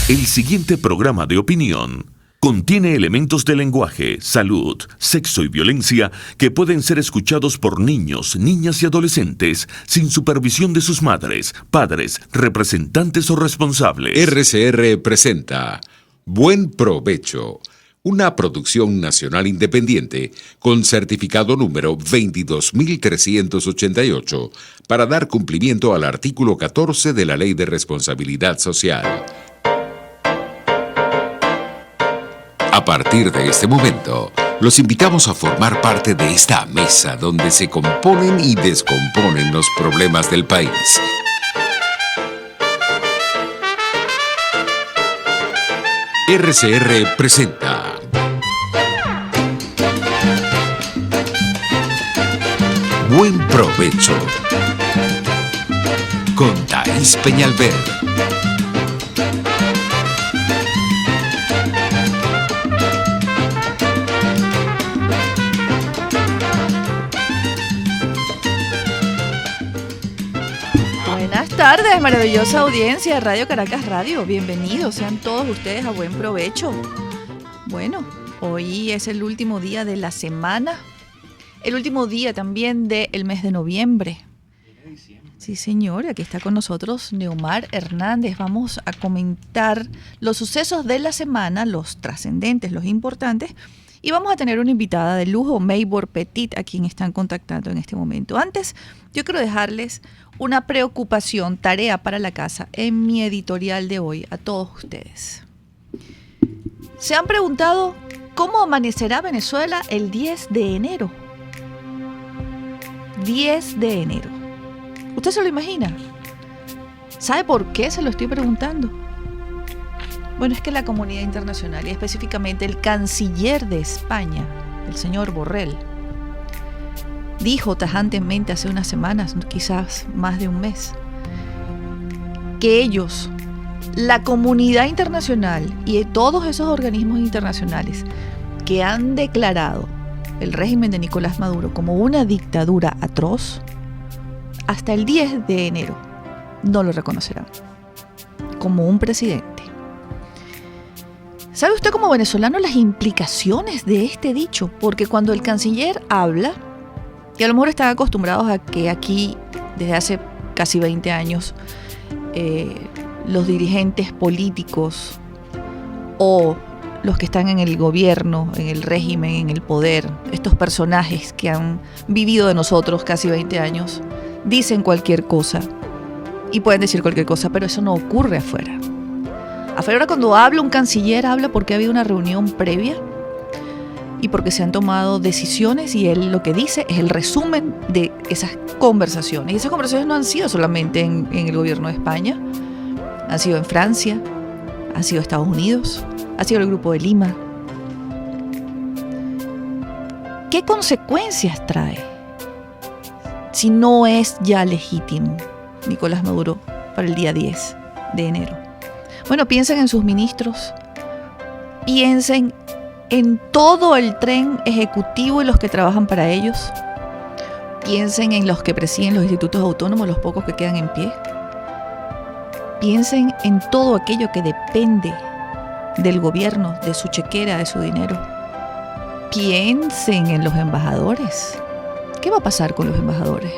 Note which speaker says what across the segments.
Speaker 1: El siguiente programa de opinión contiene elementos de lenguaje, salud, sexo y violencia que pueden ser escuchados por niños, niñas y adolescentes sin supervisión de sus madres, padres, representantes o responsables.
Speaker 2: RCR presenta Buen Provecho, una producción nacional independiente con certificado número 22388 para dar cumplimiento al artículo 14 de la Ley de Responsabilidad Social. A partir de este momento, los invitamos a formar parte de esta mesa donde se componen y descomponen los problemas del país. RCR presenta Buen Provecho con Thais Peñalver.
Speaker 3: Buenas tardes, maravillosa audiencia de Radio Caracas Radio. Bienvenidos sean todos ustedes a Buen Provecho. Bueno, hoy es el último día de la semana, el último día también del mes de noviembre. Sí, señor, aquí está con nosotros Neomar Hernández. Vamos a comentar los sucesos de la semana, los trascendentes, los importantes. Y vamos a tener una invitada de lujo, Maybor Petit, a quien están contactando en este momento. Antes, yo quiero dejarles una preocupación, tarea para la casa, en mi editorial de hoy, a todos ustedes. ¿Se han preguntado cómo amanecerá Venezuela el 10 de enero? 10 de enero. ¿Usted se lo imagina? ¿Sabe por qué se lo estoy preguntando? Bueno, es que la comunidad internacional, y específicamente el canciller de España, el señor Borrell, dijo tajantemente hace unas semanas, quizás más de un mes, que ellos, la comunidad internacional y todos esos organismos internacionales que han declarado el régimen de Nicolás Maduro como una dictadura atroz, hasta el 10 de enero no lo reconocerán como un presidente. ¿Sabe usted como venezolano las implicaciones de este dicho? Porque cuando el canciller habla, y a lo mejor están acostumbrados a que aquí, desde hace casi 20 años, los dirigentes políticos o los que están en el gobierno, en el régimen, en el poder, estos personajes que han vivido de nosotros casi 20 años, dicen cualquier cosa y pueden decir cualquier cosa, pero eso no ocurre afuera. Afuera, cuando habla un canciller, habla porque ha habido una reunión previa y porque se han tomado decisiones, y él lo que dice es el resumen de esas conversaciones. Y esas conversaciones no han sido solamente en el gobierno de España, han sido en Francia, han sido Estados Unidos, ha sido el Grupo de Lima. ¿Qué consecuencias trae si no es ya legítimo Nicolás Maduro para el día 10 de enero? Bueno, piensen en sus ministros, piensen en todo el tren ejecutivo y los que trabajan para ellos, piensen en los que presiden los institutos autónomos, los pocos que quedan en pie, piensen en todo aquello que depende del gobierno, de su chequera, de su dinero. Piensen en los embajadores. ¿Qué va a pasar con los embajadores?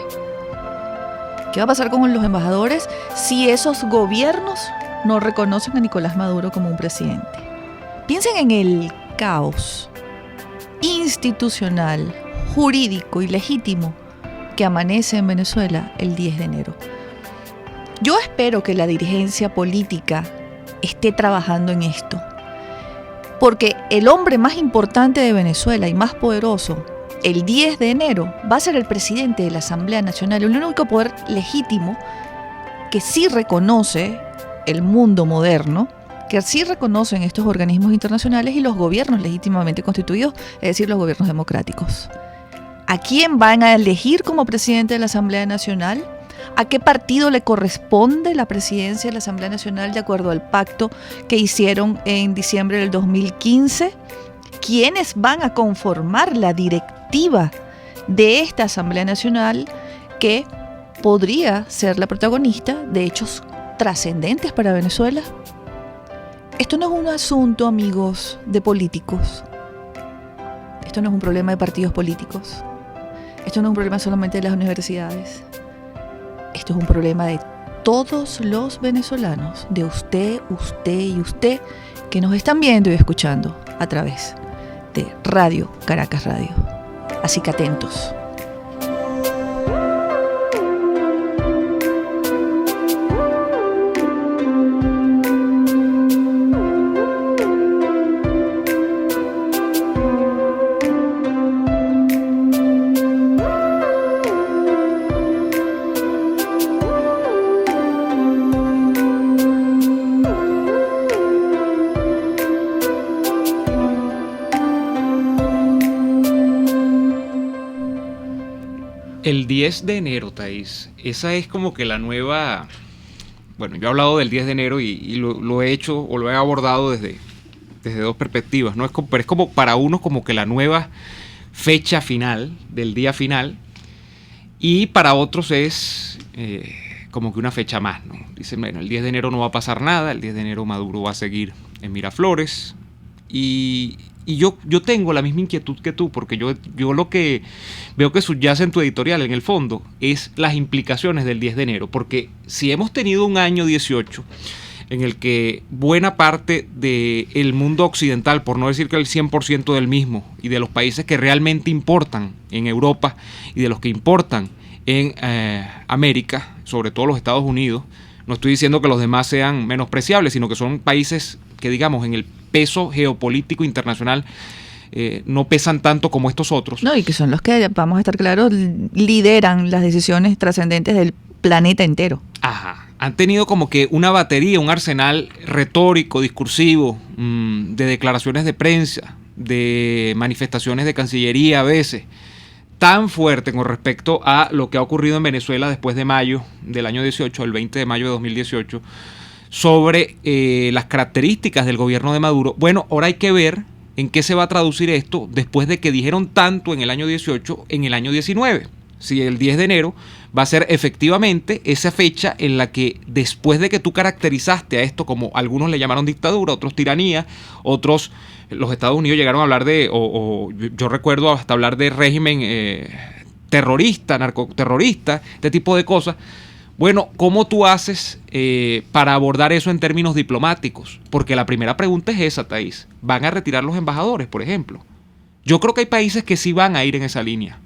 Speaker 3: ¿Qué va a pasar con los embajadores si esos gobiernos no reconocen a Nicolás Maduro como un presidente? Piensen en el caos institucional, jurídico y legítimo que amanece en Venezuela el 10 de enero. Yo espero que la dirigencia política esté trabajando en esto, porque el hombre más importante de Venezuela y más poderoso, el 10 de enero, va a ser el presidente de la Asamblea Nacional, el único poder legítimo que sí reconoce el mundo moderno, que sí reconocen estos organismos internacionales y los gobiernos legítimamente constituidos, es decir, los gobiernos democráticos. ¿A quién van a elegir como presidente de la Asamblea Nacional? ¿A qué partido le corresponde la presidencia de la Asamblea Nacional de acuerdo al pacto que hicieron en diciembre del 2015? ¿Quiénes van a conformar la directiva de esta Asamblea Nacional que podría ser la protagonista de hechos trascendentes para Venezuela? Esto no es un asunto, amigos, de políticos. Esto no es un problema de partidos políticos. Esto no es un problema solamente de las universidades. Esto es un problema de todos los venezolanos, de usted, usted y usted, que nos están viendo y escuchando a través de Radio Caracas Radio. Así que atentos.
Speaker 4: El 10 de enero, Thaís, esa es como que la nueva... Bueno, yo he hablado del 10 de enero y lo he hecho o lo he abordado desde dos perspectivas, ¿no? Pero es como para unos como que la nueva fecha final, del día final, y para otros es como que una fecha más, ¿no? Dicen, bueno, el 10 de enero no va a pasar nada, el 10 de enero Maduro va a seguir en Miraflores, y yo tengo la misma inquietud que tú, porque yo lo que veo que subyace en tu editorial, en el fondo, es las implicaciones del 10 de enero, porque si hemos tenido un año 18 en el que buena parte del mundo occidental, por no decir que el 100% del mismo, y de los países que realmente importan en Europa y de los que importan en América, sobre todo los Estados Unidos, no estoy diciendo que los demás sean menospreciables, sino que son países que, digamos, en el peso geopolítico internacional no pesan tanto como estos otros.
Speaker 3: No, y que son los que, vamos a estar claros, lideran las decisiones trascendentes del planeta entero.
Speaker 4: Ajá. Han tenido como que una batería, un arsenal retórico, discursivo, de declaraciones de prensa, de manifestaciones de Cancillería a veces, tan fuerte con respecto a lo que ha ocurrido en Venezuela después de mayo del año 18, el 20 de mayo de 2018, sobre las características del gobierno de Maduro. Bueno, ahora hay que ver en qué se va a traducir esto después de que dijeron tanto en el año 18, en el año 19. Si el 10 de enero va a ser efectivamente esa fecha en la que, después de que tú caracterizaste a esto como algunos le llamaron dictadura, otros tiranía, otros, los Estados Unidos llegaron a hablar de, yo recuerdo hasta hablar de régimen terrorista, narcoterrorista, este tipo de cosas. Bueno, ¿cómo tú haces para abordar eso en términos diplomáticos? Porque la primera pregunta es esa, Thaís. ¿Van a retirar los embajadores, por ejemplo? Yo creo que hay países que sí van a ir en esa línea.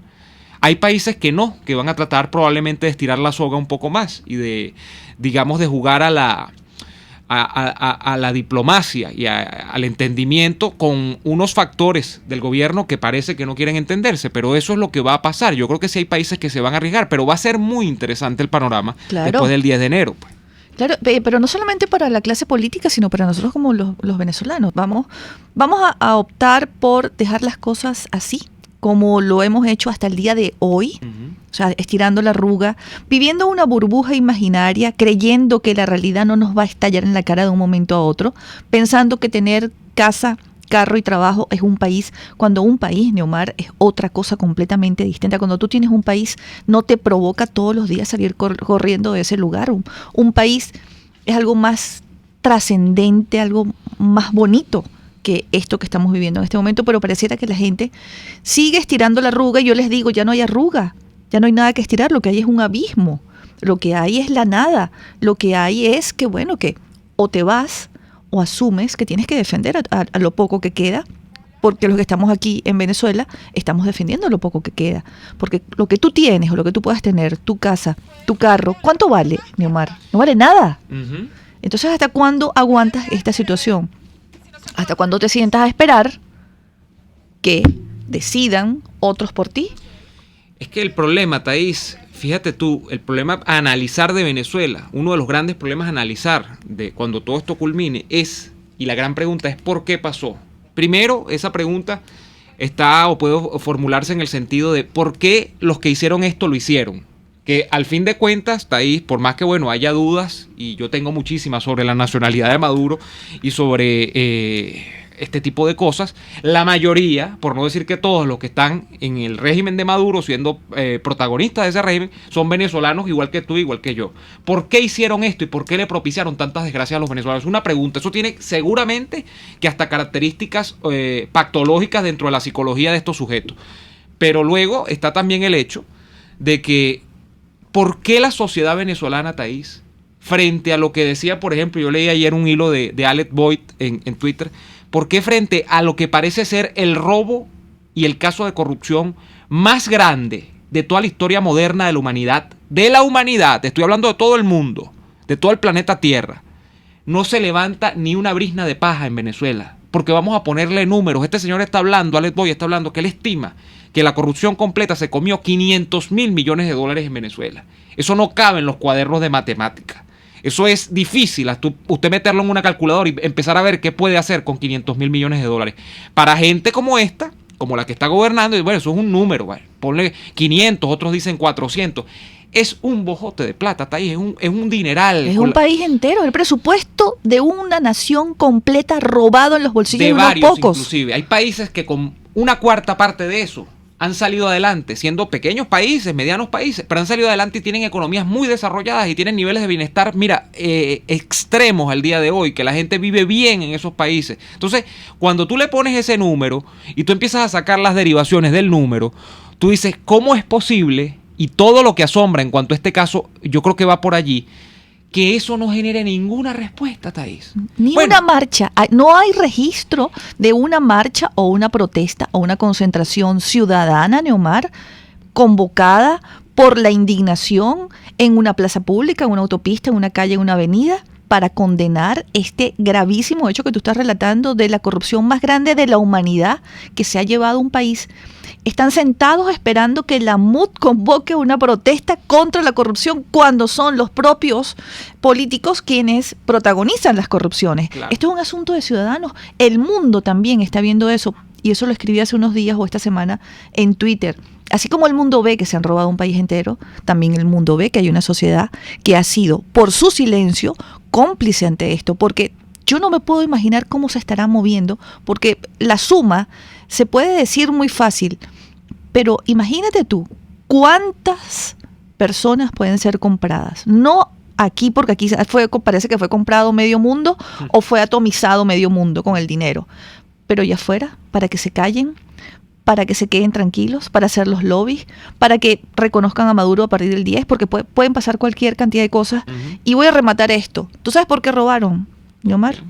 Speaker 4: Hay países que no, que van a tratar probablemente de estirar la soga un poco más y de, digamos, de jugar a la diplomacia y al entendimiento con unos factores del gobierno que parece que no quieren entenderse, pero eso es lo que va a pasar. Yo creo que sí hay países que se van a arriesgar, pero va a ser muy interesante el panorama después del 10 de enero. Pues.
Speaker 3: Claro, pero no solamente para la clase política, sino para nosotros como los venezolanos. Vamos a optar por dejar las cosas así, como lo hemos hecho hasta el día de hoy, o sea, estirando la arruga, viviendo una burbuja imaginaria, creyendo que la realidad no nos va a estallar en la cara de un momento a otro, pensando que tener casa, carro y trabajo es un país, cuando un país, Neomar, es otra cosa completamente distinta. Cuando tú tienes un país, no te provoca todos los días salir corriendo de ese lugar. Un país es algo más trascendente, algo más bonito que esto que estamos viviendo en este momento, pero pareciera que la gente sigue estirando la arruga y yo les digo, ya no hay arruga, ya no hay nada que estirar, lo que hay es un abismo, lo que hay es la nada, lo que hay es que, bueno, que o te vas o asumes que tienes que defender a lo poco que queda, porque los que estamos aquí en Venezuela estamos defendiendo lo poco que queda, porque lo que tú tienes o lo que tú puedas tener, tu casa, tu carro, ¿cuánto vale, Neomar? No vale nada. Entonces, ¿hasta cuándo aguantas esta situación? ¿Hasta cuándo te sientas a esperar que decidan otros por ti?
Speaker 4: Es que el problema, Thaís, fíjate tú, el problema a analizar de Venezuela, uno de los grandes problemas a analizar de cuando todo esto culmine es, y la gran pregunta es ¿por qué pasó? Primero, esa pregunta está o puede formularse en el sentido de ¿por qué los que hicieron esto lo hicieron? Que al fin de cuentas, Thaís, por más que bueno haya dudas, y yo tengo muchísimas sobre la nacionalidad de Maduro y sobre este tipo de cosas. La mayoría, por no decir que todos los que están en el régimen de Maduro siendo protagonistas de ese régimen, son venezolanos igual que tú, igual que yo. ¿Por qué hicieron esto y por qué le propiciaron tantas desgracias a los venezolanos? Es una pregunta. Eso tiene seguramente que hasta características pactológicas dentro de la psicología de estos sujetos. Pero luego está también el hecho de que ¿por qué la sociedad venezolana, Thaís, frente a lo que decía, por ejemplo, yo leí ayer un hilo de Alec Boyd en Twitter, ¿por qué frente a lo que parece ser el robo y el caso de corrupción más grande de toda la historia moderna de la humanidad, estoy hablando de todo el mundo, de todo el planeta Tierra, no se levanta ni una brizna de paja en Venezuela? Porque vamos a ponerle números. Este señor está hablando, Alec Boyd está hablando, que él estima que la corrupción completa se comió $500 mil millones en Venezuela. Eso no cabe en los cuadernos de matemática. Eso es difícil, usted meterlo en una calculadora y empezar a ver qué puede hacer con $500 mil millones. Para gente como esta, como la que está gobernando, y bueno, eso es un número, ¿vale? Ponle 500, otros dicen 400. Es un bojote de plata, Thaís, es un dineral.
Speaker 3: Es un país entero, el presupuesto de una nación completa robado en los bolsillos de unos
Speaker 4: varios,
Speaker 3: pocos.
Speaker 4: Inclusive, hay países que con una cuarta parte de eso han salido adelante, siendo pequeños países, medianos países, pero han salido adelante y tienen economías muy desarrolladas y tienen niveles de bienestar, extremos al día de hoy, que la gente vive bien en esos países. Entonces, cuando tú le pones ese número y tú empiezas a sacar las derivaciones del número, tú dices, ¿cómo es posible? Y todo lo que asombra en cuanto a este caso, yo creo que va por allí, que eso no genere ninguna respuesta, Thaís.
Speaker 3: Ni una marcha. No hay registro de una marcha o una protesta o una concentración ciudadana, Neomar, convocada por la indignación en una plaza pública, en una autopista, en una calle, en una avenida, para condenar este gravísimo hecho que tú estás relatando de la corrupción más grande de la humanidad que se ha llevado a un país. Están sentados esperando que la MUD convoque una protesta contra la corrupción cuando son los propios políticos quienes protagonizan las corrupciones. Claro. Esto es un asunto de ciudadanos. El mundo también está viendo eso, y eso lo escribí hace unos días o esta semana en Twitter. Así como el mundo ve que se han robado un país entero, también el mundo ve que hay una sociedad que ha sido, por su silencio, cómplice ante esto, porque yo no me puedo imaginar cómo se estará moviendo, porque la suma se puede decir muy fácil, pero imagínate tú, ¿cuántas personas pueden ser compradas? No aquí, porque aquí parece que fue comprado medio mundo o fue atomizado medio mundo con el dinero, pero allá afuera, para que se callen, para que se queden tranquilos, para hacer los lobbies, para que reconozcan a Maduro a partir del 10, porque pueden pasar cualquier cantidad de cosas. Y voy a rematar esto. ¿Tú sabes por qué robaron, Neomar?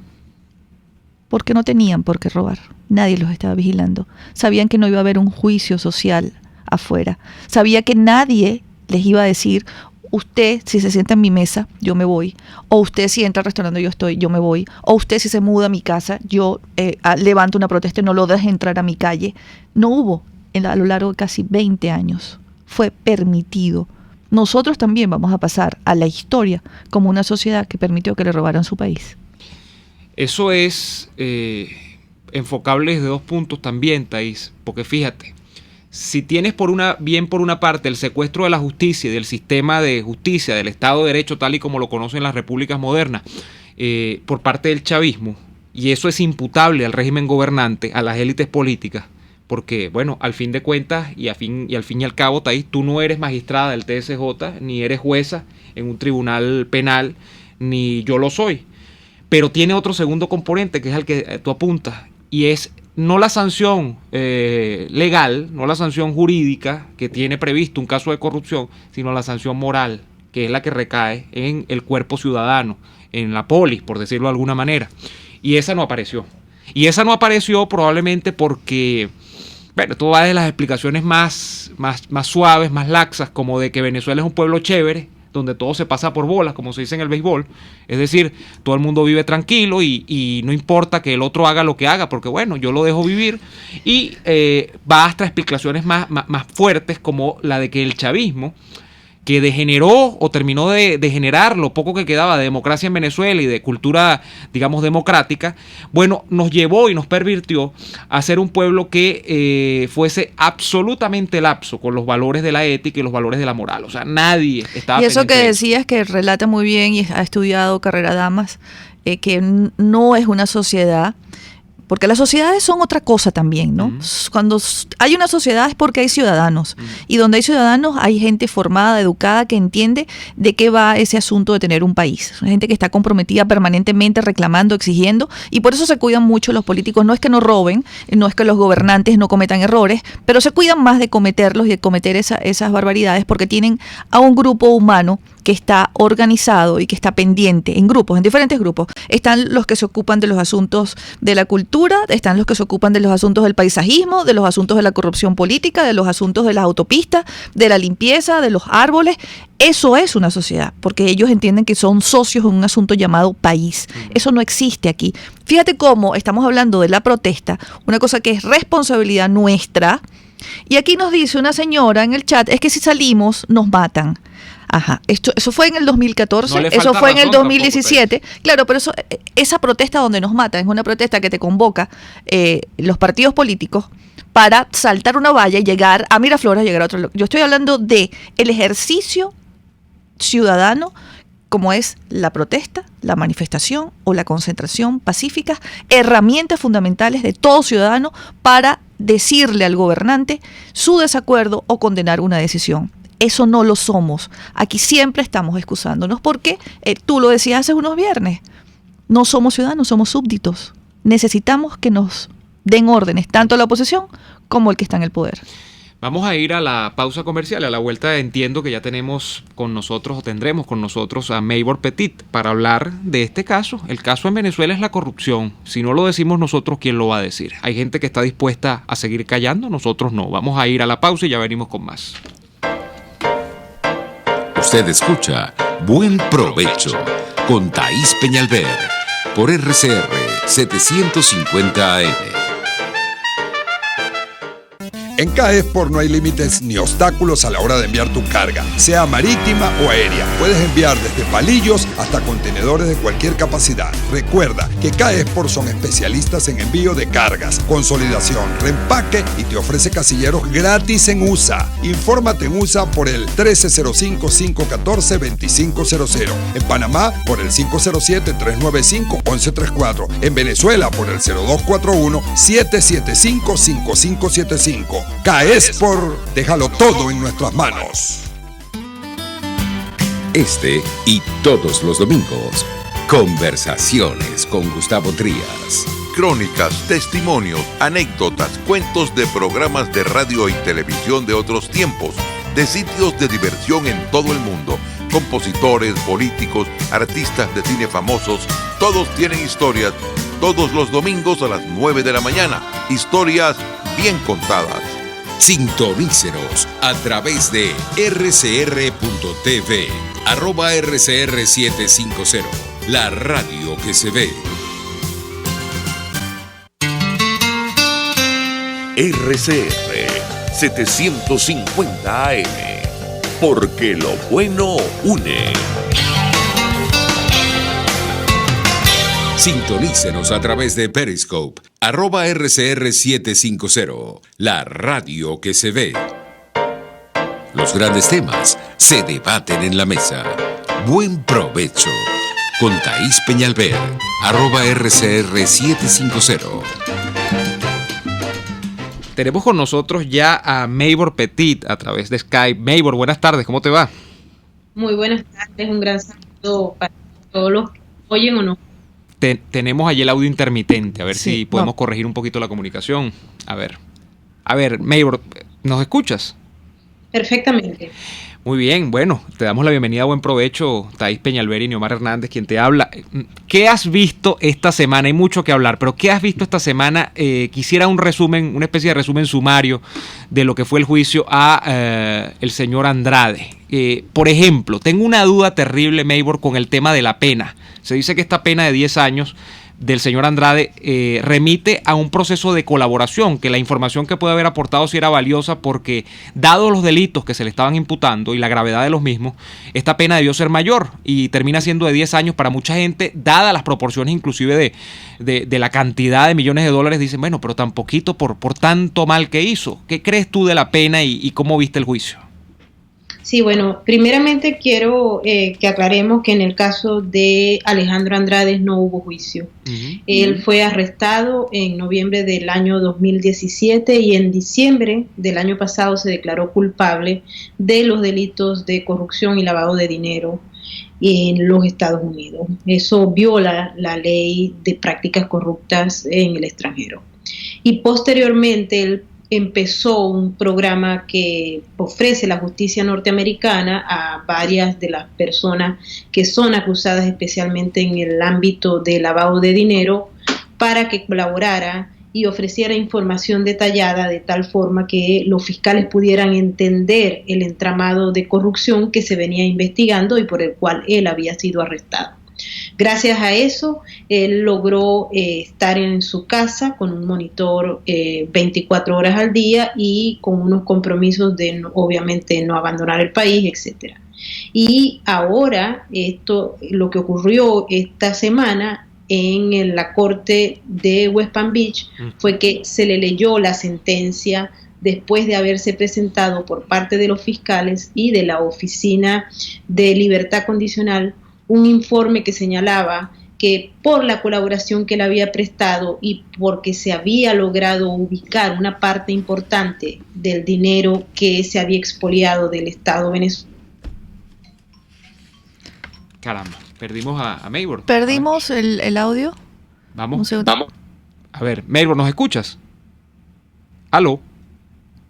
Speaker 3: Porque no tenían por qué robar. Nadie los estaba vigilando. Sabían que no iba a haber un juicio social afuera. Sabía que nadie les iba a decir, usted si se sienta en mi mesa, yo me voy. O usted si entra al restaurante, yo estoy, yo me voy. O usted si se muda a mi casa, yo levanto una protesta y no lo deje entrar a mi calle. No hubo a lo largo de casi 20 años. Fue permitido. Nosotros también vamos a pasar a la historia como una sociedad que permitió que le robaran su país.
Speaker 4: Eso es enfocable desde dos puntos también, Thaís, porque fíjate, si tienes por una parte el secuestro de la justicia y del sistema de justicia, del Estado de Derecho tal y como lo conocen las repúblicas modernas, por parte del chavismo, y eso es imputable al régimen gobernante, a las élites políticas, porque, bueno, al fin de cuentas y al fin y al cabo, Thaís, tú no eres magistrada del TSJ, ni eres jueza en un tribunal penal, ni yo lo soy. Pero tiene otro segundo componente, que es al que tú apuntas, y es no la sanción legal, no la sanción jurídica que tiene previsto un caso de corrupción, sino la sanción moral, que es la que recae en el cuerpo ciudadano, en la polis, por decirlo de alguna manera. Y esa no apareció. Y esa no apareció probablemente porque, bueno, esto va de las explicaciones más suaves, más laxas, como de que Venezuela es un pueblo chévere, donde todo se pasa por bolas, como se dice en el béisbol. Es decir, todo el mundo vive tranquilo y no importa que el otro haga lo que haga, porque bueno, yo lo dejo vivir. Y va hasta explicaciones más fuertes, como la de que el chavismo, que degeneró o terminó de degenerar lo poco que quedaba de democracia en Venezuela y de cultura, digamos, democrática, bueno, nos llevó y nos pervirtió a ser un pueblo que fuese absolutamente lapso con los valores de la ética y los valores de la moral. O sea, nadie estaba.
Speaker 3: Y eso que decías, que relata muy bien y ha estudiado Carrera Damas, que no es una sociedad porque las sociedades son otra cosa también, ¿no? Cuando hay una sociedad es porque hay ciudadanos, y donde hay ciudadanos hay gente formada, educada, que entiende de qué va ese asunto de tener un país. Gente que está comprometida permanentemente reclamando, exigiendo, y por eso se cuidan mucho los políticos. No es que no roben, no es que los gobernantes no cometan errores, pero se cuidan más de cometerlos y de cometer esas barbaridades, porque tienen a un grupo humano que está organizado y que está pendiente en grupos, en diferentes grupos. Están los que se ocupan de los asuntos de la cultura, están los que se ocupan de los asuntos del paisajismo, de los asuntos de la corrupción política, de los asuntos de las autopistas, de la limpieza, de los árboles. Eso es una sociedad, porque ellos entienden que son socios en un asunto llamado país. Eso no existe aquí. Fíjate cómo estamos hablando de la protesta, una cosa que es responsabilidad nuestra, y aquí nos dice una señora en el chat, es que si salimos nos matan. Ajá, eso fue en el 2014, eso fue en el 2017, tampoco, claro, pero esa protesta donde nos matan es una protesta que te convoca los partidos políticos para saltar una valla y llegar a Miraflores, llegar a otro lugar. Yo estoy hablando de el ejercicio ciudadano, como es la protesta, la manifestación o la concentración pacífica, herramientas fundamentales de todo ciudadano para decirle al gobernante su desacuerdo o condenar una decisión. Eso no lo somos. Aquí siempre estamos excusándonos porque, tú lo decías hace unos viernes, no somos ciudadanos, somos súbditos. Necesitamos que nos den órdenes, tanto la oposición como el que está en el poder.
Speaker 4: Vamos a ir a la pausa comercial. A la vuelta entiendo que ya tenemos con nosotros, o tendremos con nosotros, a Maybor Petit para hablar de este caso. El caso en Venezuela es la corrupción. Si no lo decimos nosotros, ¿quién lo va a decir? Hay gente que está dispuesta a seguir callando, nosotros no. Vamos a ir a la pausa y ya venimos con más.
Speaker 2: Usted escucha Buen Provecho con Thaís Peñalver por RCR 750 AM.
Speaker 5: En Caesport no hay límites ni obstáculos a la hora de enviar tu carga, sea marítima o aérea. Puedes enviar desde palillos hasta contenedores de cualquier capacidad. Recuerda que Caesport son especialistas en envío de cargas, consolidación, reempaque y te ofrece casilleros gratis en USA. Infórmate en USA por el 1305-514-2500. En Panamá por el 507-395-1134. En Venezuela por el 0241-775-5575. Caesport, déjalo todo en nuestras manos.
Speaker 2: Este y todos los domingos, Conversaciones con Gustavo Trías.
Speaker 6: Crónicas, testimonios, anécdotas, cuentos de programas de radio y televisión de otros tiempos, de sitios de diversión en todo el mundo, compositores, políticos, artistas de cine famosos, todos tienen historias, todos los domingos a las 9 de la mañana, historias bien contadas.
Speaker 2: Sintonícenos a través de rcr.tv, @rcr750, la radio que se ve.
Speaker 1: RCR 750 AM, porque lo bueno une.
Speaker 2: Sintonícenos a través de Periscope, @rcr750, la radio que se ve. Los grandes temas se debaten en la mesa. Buen provecho con Thaís Peñalver, @rcr750.
Speaker 4: Tenemos con nosotros ya a Maybor Petit a través de Skype. Maybor, buenas tardes, ¿cómo te va?
Speaker 7: Muy buenas tardes, un gran saludo para todos los que oyen o no.
Speaker 4: Tenemos allí el audio intermitente, a ver si podemos corregir un poquito la comunicación. A ver, Maybor, ¿nos escuchas?
Speaker 7: Perfectamente.
Speaker 4: Muy bien, bueno, te damos la bienvenida a Buen Provecho, Thaís Peñalver y Neomar Hernández, quien te habla. ¿Qué has visto esta semana? Hay mucho que hablar, pero ¿qué has visto esta semana? Quisiera un resumen, una especie de resumen sumario de lo que fue el juicio a el señor Andrade. Por ejemplo, tengo una duda terrible, Maybor, con el tema de la pena. Se dice que esta pena de 10 años del señor Andrade remite a un proceso de colaboración, que la información que puede haber aportado sí era valiosa porque, dados los delitos que se le estaban imputando y la gravedad de los mismos, esta pena debió ser mayor y termina siendo de 10 años para mucha gente, dadas las proporciones inclusive de la cantidad de millones de dólares. Dicen, bueno, pero tan poquito por tanto mal que hizo. ¿Qué crees tú de la pena y cómo viste el juicio?
Speaker 7: Sí, bueno, primeramente quiero que aclaremos que en el caso de Alejandro Andrade no hubo juicio. Él fue arrestado en noviembre del año 2017 y en diciembre del año pasado se declaró culpable de los delitos de corrupción y lavado de dinero en los Estados Unidos. Eso viola la ley de prácticas corruptas en el extranjero. Y posteriormente él empezó un programa que ofrece la justicia norteamericana a varias de las personas que son acusadas especialmente en el ámbito de lavado de dinero para que colaborara y ofreciera información detallada de tal forma que los fiscales pudieran entender el entramado de corrupción que se venía investigando y por el cual él había sido arrestado. Gracias a eso, él logró estar en su casa con un monitor 24 horas al día y con unos compromisos de, obviamente, no abandonar el país, etcétera. Y ahora, lo que ocurrió esta semana en la corte de West Palm Beach fue que se le leyó la sentencia después de haberse presentado por parte de los fiscales y de la Oficina de Libertad Condicional un informe que señalaba que por la colaboración que él había prestado y porque se había logrado ubicar una parte importante del dinero que se había expoliado del Estado venezolano.
Speaker 4: Caramba, perdimos a Maybor.
Speaker 3: ¿Perdimos el audio?
Speaker 4: Vamos. A ver, Maybor, ¿nos escuchas? ¿Aló?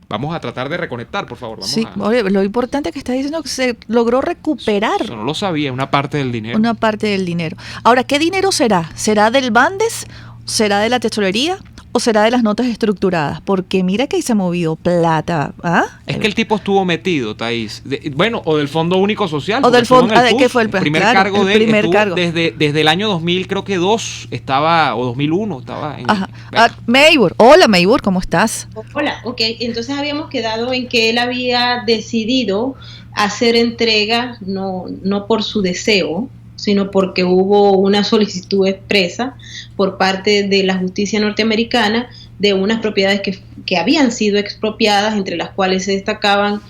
Speaker 4: Vamos a tratar de reconectar, por favor.
Speaker 3: Oye, lo importante que está diciendo es que se logró recuperar.
Speaker 4: Eso no lo sabía, una parte del dinero.
Speaker 3: Una parte del dinero. Ahora, ¿qué dinero será? ¿Será del Bandes? ¿Será de la tesorería? ¿O será de las notas estructuradas? Porque mira que ahí se ha movido plata.
Speaker 4: Es que el tipo estuvo metido, Thaís. O del Fondo Único Social.
Speaker 3: O del Fondo, ¿qué fue el
Speaker 4: primer cargo de él? Desde el año 2000, creo que 2 estaba, o 2001 estaba en...
Speaker 3: Maybor, hola Maybor, ¿cómo estás?
Speaker 7: Hola, ok, entonces habíamos quedado en que él había decidido hacer entrega, no por su deseo, sino porque hubo una solicitud expresa por parte de la justicia norteamericana de unas propiedades que habían sido expropiadas, entre las cuales se destacaban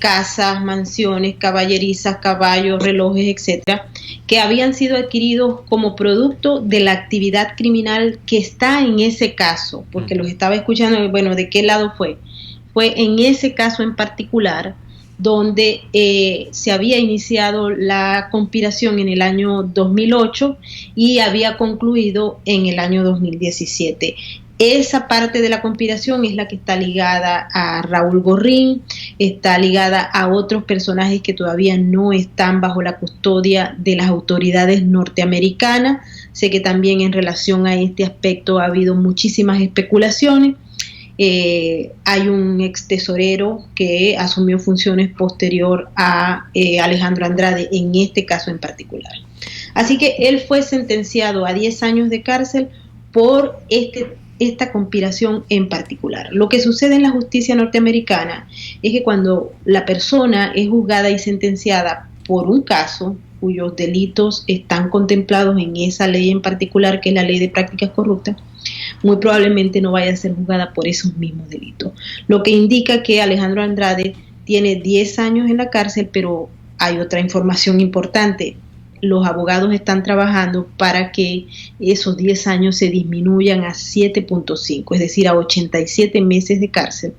Speaker 7: casas, mansiones, caballerizas, caballos, relojes, etcétera, que habían sido adquiridos como producto de la actividad criminal que está en ese caso, porque los estaba escuchando, bueno, ¿de qué lado fue? Fue en ese caso en particular donde se había iniciado la conspiración en el año 2008 y había concluido en el año 2017. Esa parte de la conspiración es la que está ligada a Raúl Gorrín, está ligada a otros personajes que todavía no están bajo la custodia de las autoridades norteamericanas. Sé que también en relación a este aspecto ha habido muchísimas especulaciones. Hay un ex tesorero que asumió funciones posterior a Alejandro Andrade en este caso en particular. Así que él fue sentenciado a 10 años de cárcel por esta conspiración en particular. Lo que sucede en la justicia norteamericana es que cuando la persona es juzgada y sentenciada por un caso cuyos delitos están contemplados en esa ley en particular, que es la ley de prácticas corruptas, muy probablemente no vaya a ser juzgada por esos mismos delitos. Lo que indica que Alejandro Andrade tiene 10 años en la cárcel, pero hay otra información importante. Los abogados están trabajando para que esos 10 años se disminuyan a 7.5, es decir, a 87 meses de cárcel,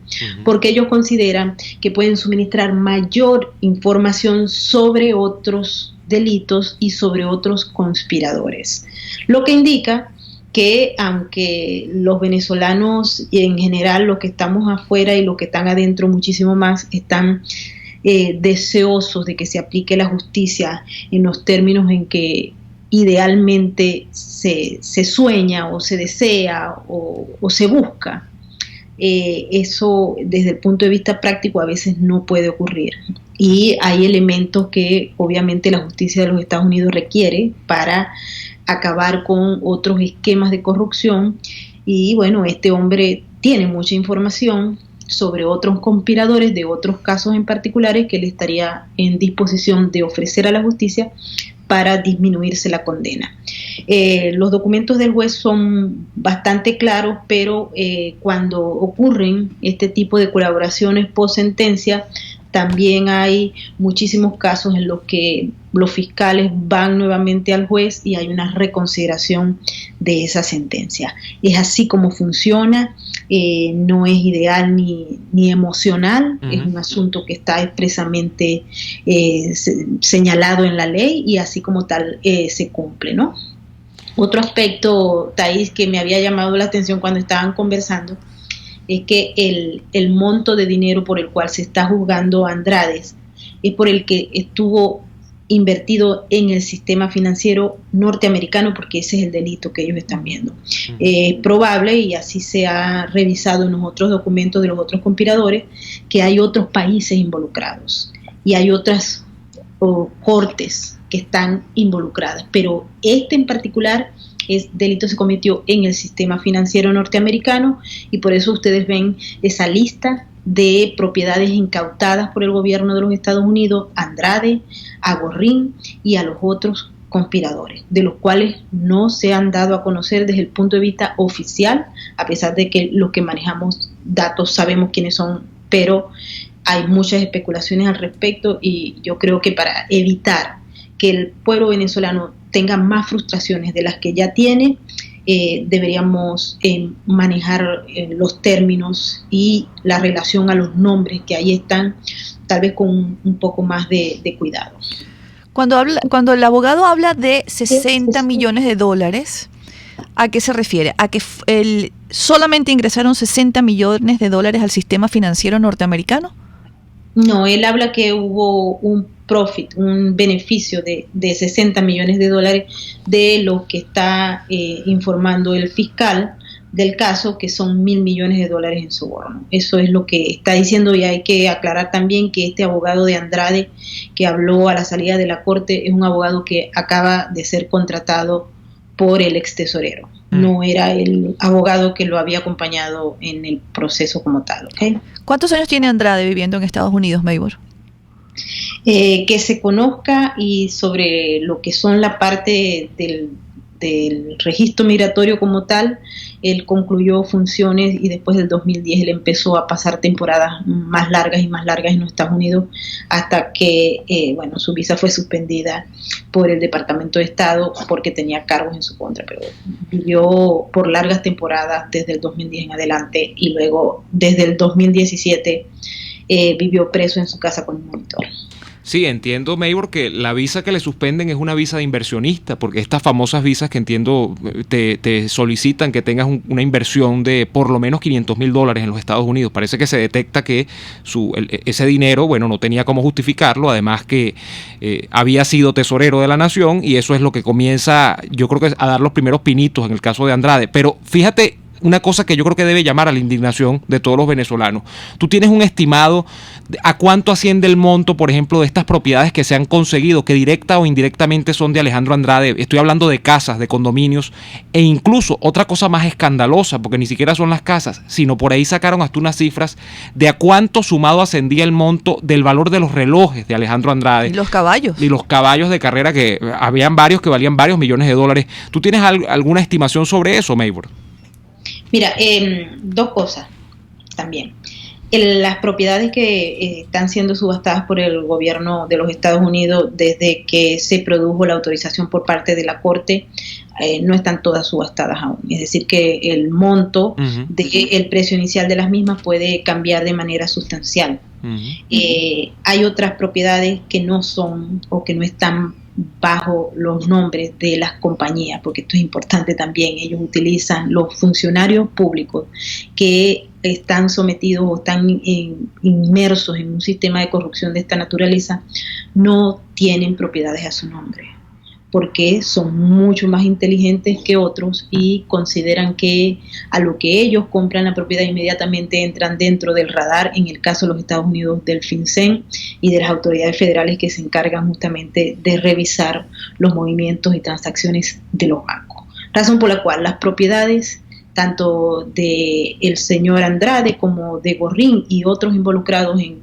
Speaker 7: porque ellos consideran que pueden suministrar mayor información sobre otros delitos y sobre otros conspiradores. Lo que indica que aunque los venezolanos y en general los que estamos afuera y los que están adentro muchísimo más están deseosos de que se aplique la justicia en los términos en que idealmente se sueña o se desea o se busca, eso desde el punto de vista práctico a veces no puede ocurrir. Y hay elementos que obviamente la justicia de los Estados Unidos requiere para acabar con otros esquemas de corrupción. Y bueno, este hombre tiene mucha información sobre otros conspiradores de otros casos en particulares que él estaría en disposición de ofrecer a la justicia para disminuirse la condena. Los documentos del juez son bastante claros, pero cuando ocurren este tipo de colaboraciones post sentencia, También hay muchísimos casos en los que los fiscales van nuevamente al juez y hay una reconsideración de esa sentencia. Es así como funciona, no es ideal ni emocional, es un asunto que está expresamente señalado en la ley y así como tal se cumple, ¿no? Otro aspecto, Thais, que me había llamado la atención cuando estaban conversando, es que el monto de dinero por el cual se está juzgando a Andrade es por el que estuvo invertido en el sistema financiero norteamericano, porque ese es el delito que ellos están viendo. Es probable, y así se ha revisado en los otros documentos de los otros conspiradores, que hay otros países involucrados y hay otras cortes que están involucradas, pero este en particular delito se cometió en el sistema financiero norteamericano y por eso ustedes ven esa lista de propiedades incautadas por el gobierno de los Estados Unidos, a Andrade, a Gorrín y a los otros conspiradores, de los cuales no se han dado a conocer desde el punto de vista oficial, a pesar de que los que manejamos datos sabemos quiénes son, pero hay muchas especulaciones al respecto y yo creo que para evitar que el pueblo venezolano tenga más frustraciones de las que ya tiene, deberíamos manejar los términos y la relación a los nombres que ahí están, tal vez con un poco más de cuidado.
Speaker 3: Cuando el abogado habla de 60 millones de dólares, ¿a qué se refiere? ¿A que solamente ingresaron 60 millones de dólares al sistema financiero norteamericano?
Speaker 7: No, él habla que hubo un beneficio de 60 millones de dólares de lo que está informando el fiscal del caso, que son 1.000 millones de dólares en soborno. Eso es lo que está diciendo, y hay que aclarar también que este abogado de Andrade que habló a la salida de la corte es un abogado que acaba de ser contratado por el ex tesorero. No era el abogado que lo había acompañado en el proceso como tal, ¿ok?
Speaker 3: ¿Cuántos años tiene Andrade viviendo en Estados Unidos, Maybor?
Speaker 7: Que se conozca, y sobre lo que son la parte del registro migratorio como tal, él concluyó funciones y después del 2010 él empezó a pasar temporadas más largas y más largas en los Estados Unidos hasta que su visa fue suspendida por el Departamento de Estado porque tenía cargos en su contra, pero vivió por largas temporadas desde el 2010 en adelante y luego desde el 2017 vivió preso en su casa con un monitor.
Speaker 4: Sí, entiendo, Maybor, que la visa que le suspenden es una visa de inversionista, porque estas famosas visas que entiendo te solicitan que tengas una inversión de por lo menos $500,000 en los Estados Unidos. Parece que se detecta que ese dinero, no tenía cómo justificarlo, además que había sido tesorero de la nación, y eso es lo que comienza, yo creo que a dar los primeros pinitos en el caso de Andrade. Pero fíjate, una cosa que yo creo que debe llamar a la indignación de todos los venezolanos. ¿Tú tienes un estimado a cuánto asciende el monto, por ejemplo, de estas propiedades que se han conseguido, que directa o indirectamente son de Alejandro Andrade? Estoy hablando de casas, de condominios, e incluso otra cosa más escandalosa, porque ni siquiera son las casas, sino por ahí sacaron hasta unas cifras de a cuánto sumado ascendía el monto del valor de los relojes de Alejandro Andrade.
Speaker 3: Y los caballos.
Speaker 4: Y los caballos de carrera, que habían varios que valían varios millones de dólares. ¿Tú tienes alguna estimación sobre eso, Maybor?
Speaker 7: Mira, dos cosas también. Las propiedades que están siendo subastadas por el gobierno de los Estados Unidos desde que se produjo la autorización por parte de la Corte, no están todas subastadas aún. Es decir, que el monto del precio inicial de las mismas puede cambiar de manera sustancial. Hay otras propiedades que no son o que no están bajo los nombres de las compañías, porque esto es importante también. Ellos utilizan los funcionarios públicos que están sometidos o están inmersos en un sistema de corrupción de esta naturaleza, no tienen propiedades a su nombre, porque son mucho más inteligentes que otros y consideran que a lo que ellos compran la propiedad inmediatamente entran dentro del radar, en el caso de los Estados Unidos del FinCEN y de las autoridades federales que se encargan justamente de revisar los movimientos y transacciones de los bancos. Razón por la cual las propiedades tanto de el señor Andrade como de Gorrín y otros involucrados en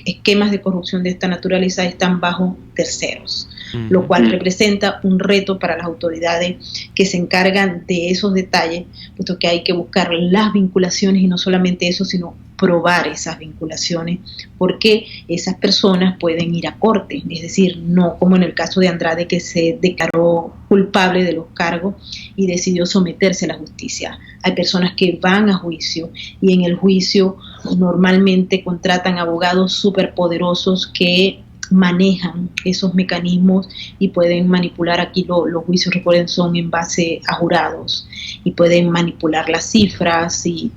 Speaker 7: esquemas de corrupción de esta naturaleza están bajo terceros, lo cual representa un reto para las autoridades que se encargan de esos detalles, puesto que hay que buscar las vinculaciones y no solamente eso, sino probar esas vinculaciones, porque esas personas pueden ir a corte, es decir, no como en el caso de Andrade, que se declaró culpable de los cargos y decidió someterse a la justicia. Hay personas que van a juicio y en el juicio normalmente contratan abogados superpoderosos que manejan esos mecanismos y pueden manipular. Aquí los juicios, recuerden, son en base a jurados y pueden manipular las cifras y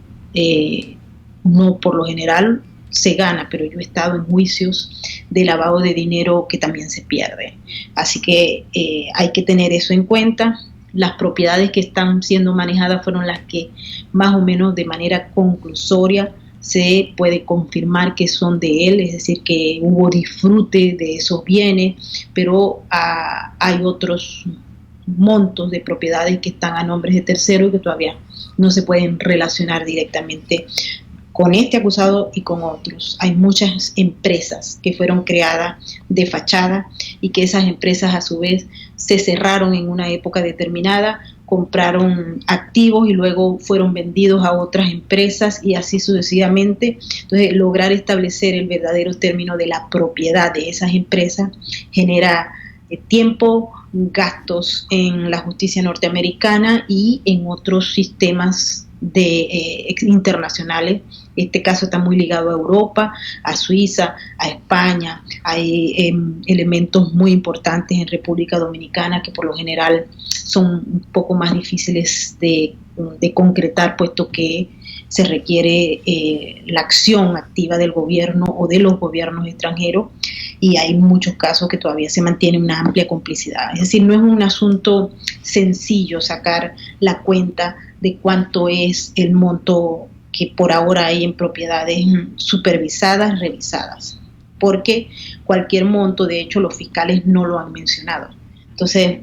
Speaker 7: no, por lo general se gana, pero yo he estado en juicios de lavado de dinero que también se pierde. Así que hay que tener eso en cuenta. Las propiedades que están siendo manejadas fueron las que más o menos de manera conclusoria se puede confirmar que son de él, es decir, que hubo disfrute de esos bienes, pero hay otros montos de propiedades que están a nombres de terceros y que todavía no se pueden relacionar directamente con este acusado y con otros. Hay muchas empresas que fueron creadas de fachada y que esas empresas a su vez se cerraron en una época determinada, compraron activos y luego fueron vendidos a otras empresas y así sucesivamente. Entonces, lograr establecer el verdadero término de la propiedad de esas empresas genera tiempo, gastos en la justicia norteamericana y en otros sistemas internacionales. Este caso está muy ligado a Europa, a Suiza, a España. Hay elementos muy importantes en República Dominicana que por lo general son un poco más difíciles de concretar, puesto que se requiere la acción activa del gobierno o de los gobiernos extranjeros, y hay muchos casos que todavía se mantiene una amplia complicidad. Es decir, no es un asunto sencillo sacar la cuenta de cuánto es el monto que por ahora hay en propiedades supervisadas, revisadas, porque cualquier monto, de hecho, los fiscales no lo han mencionado. Entonces,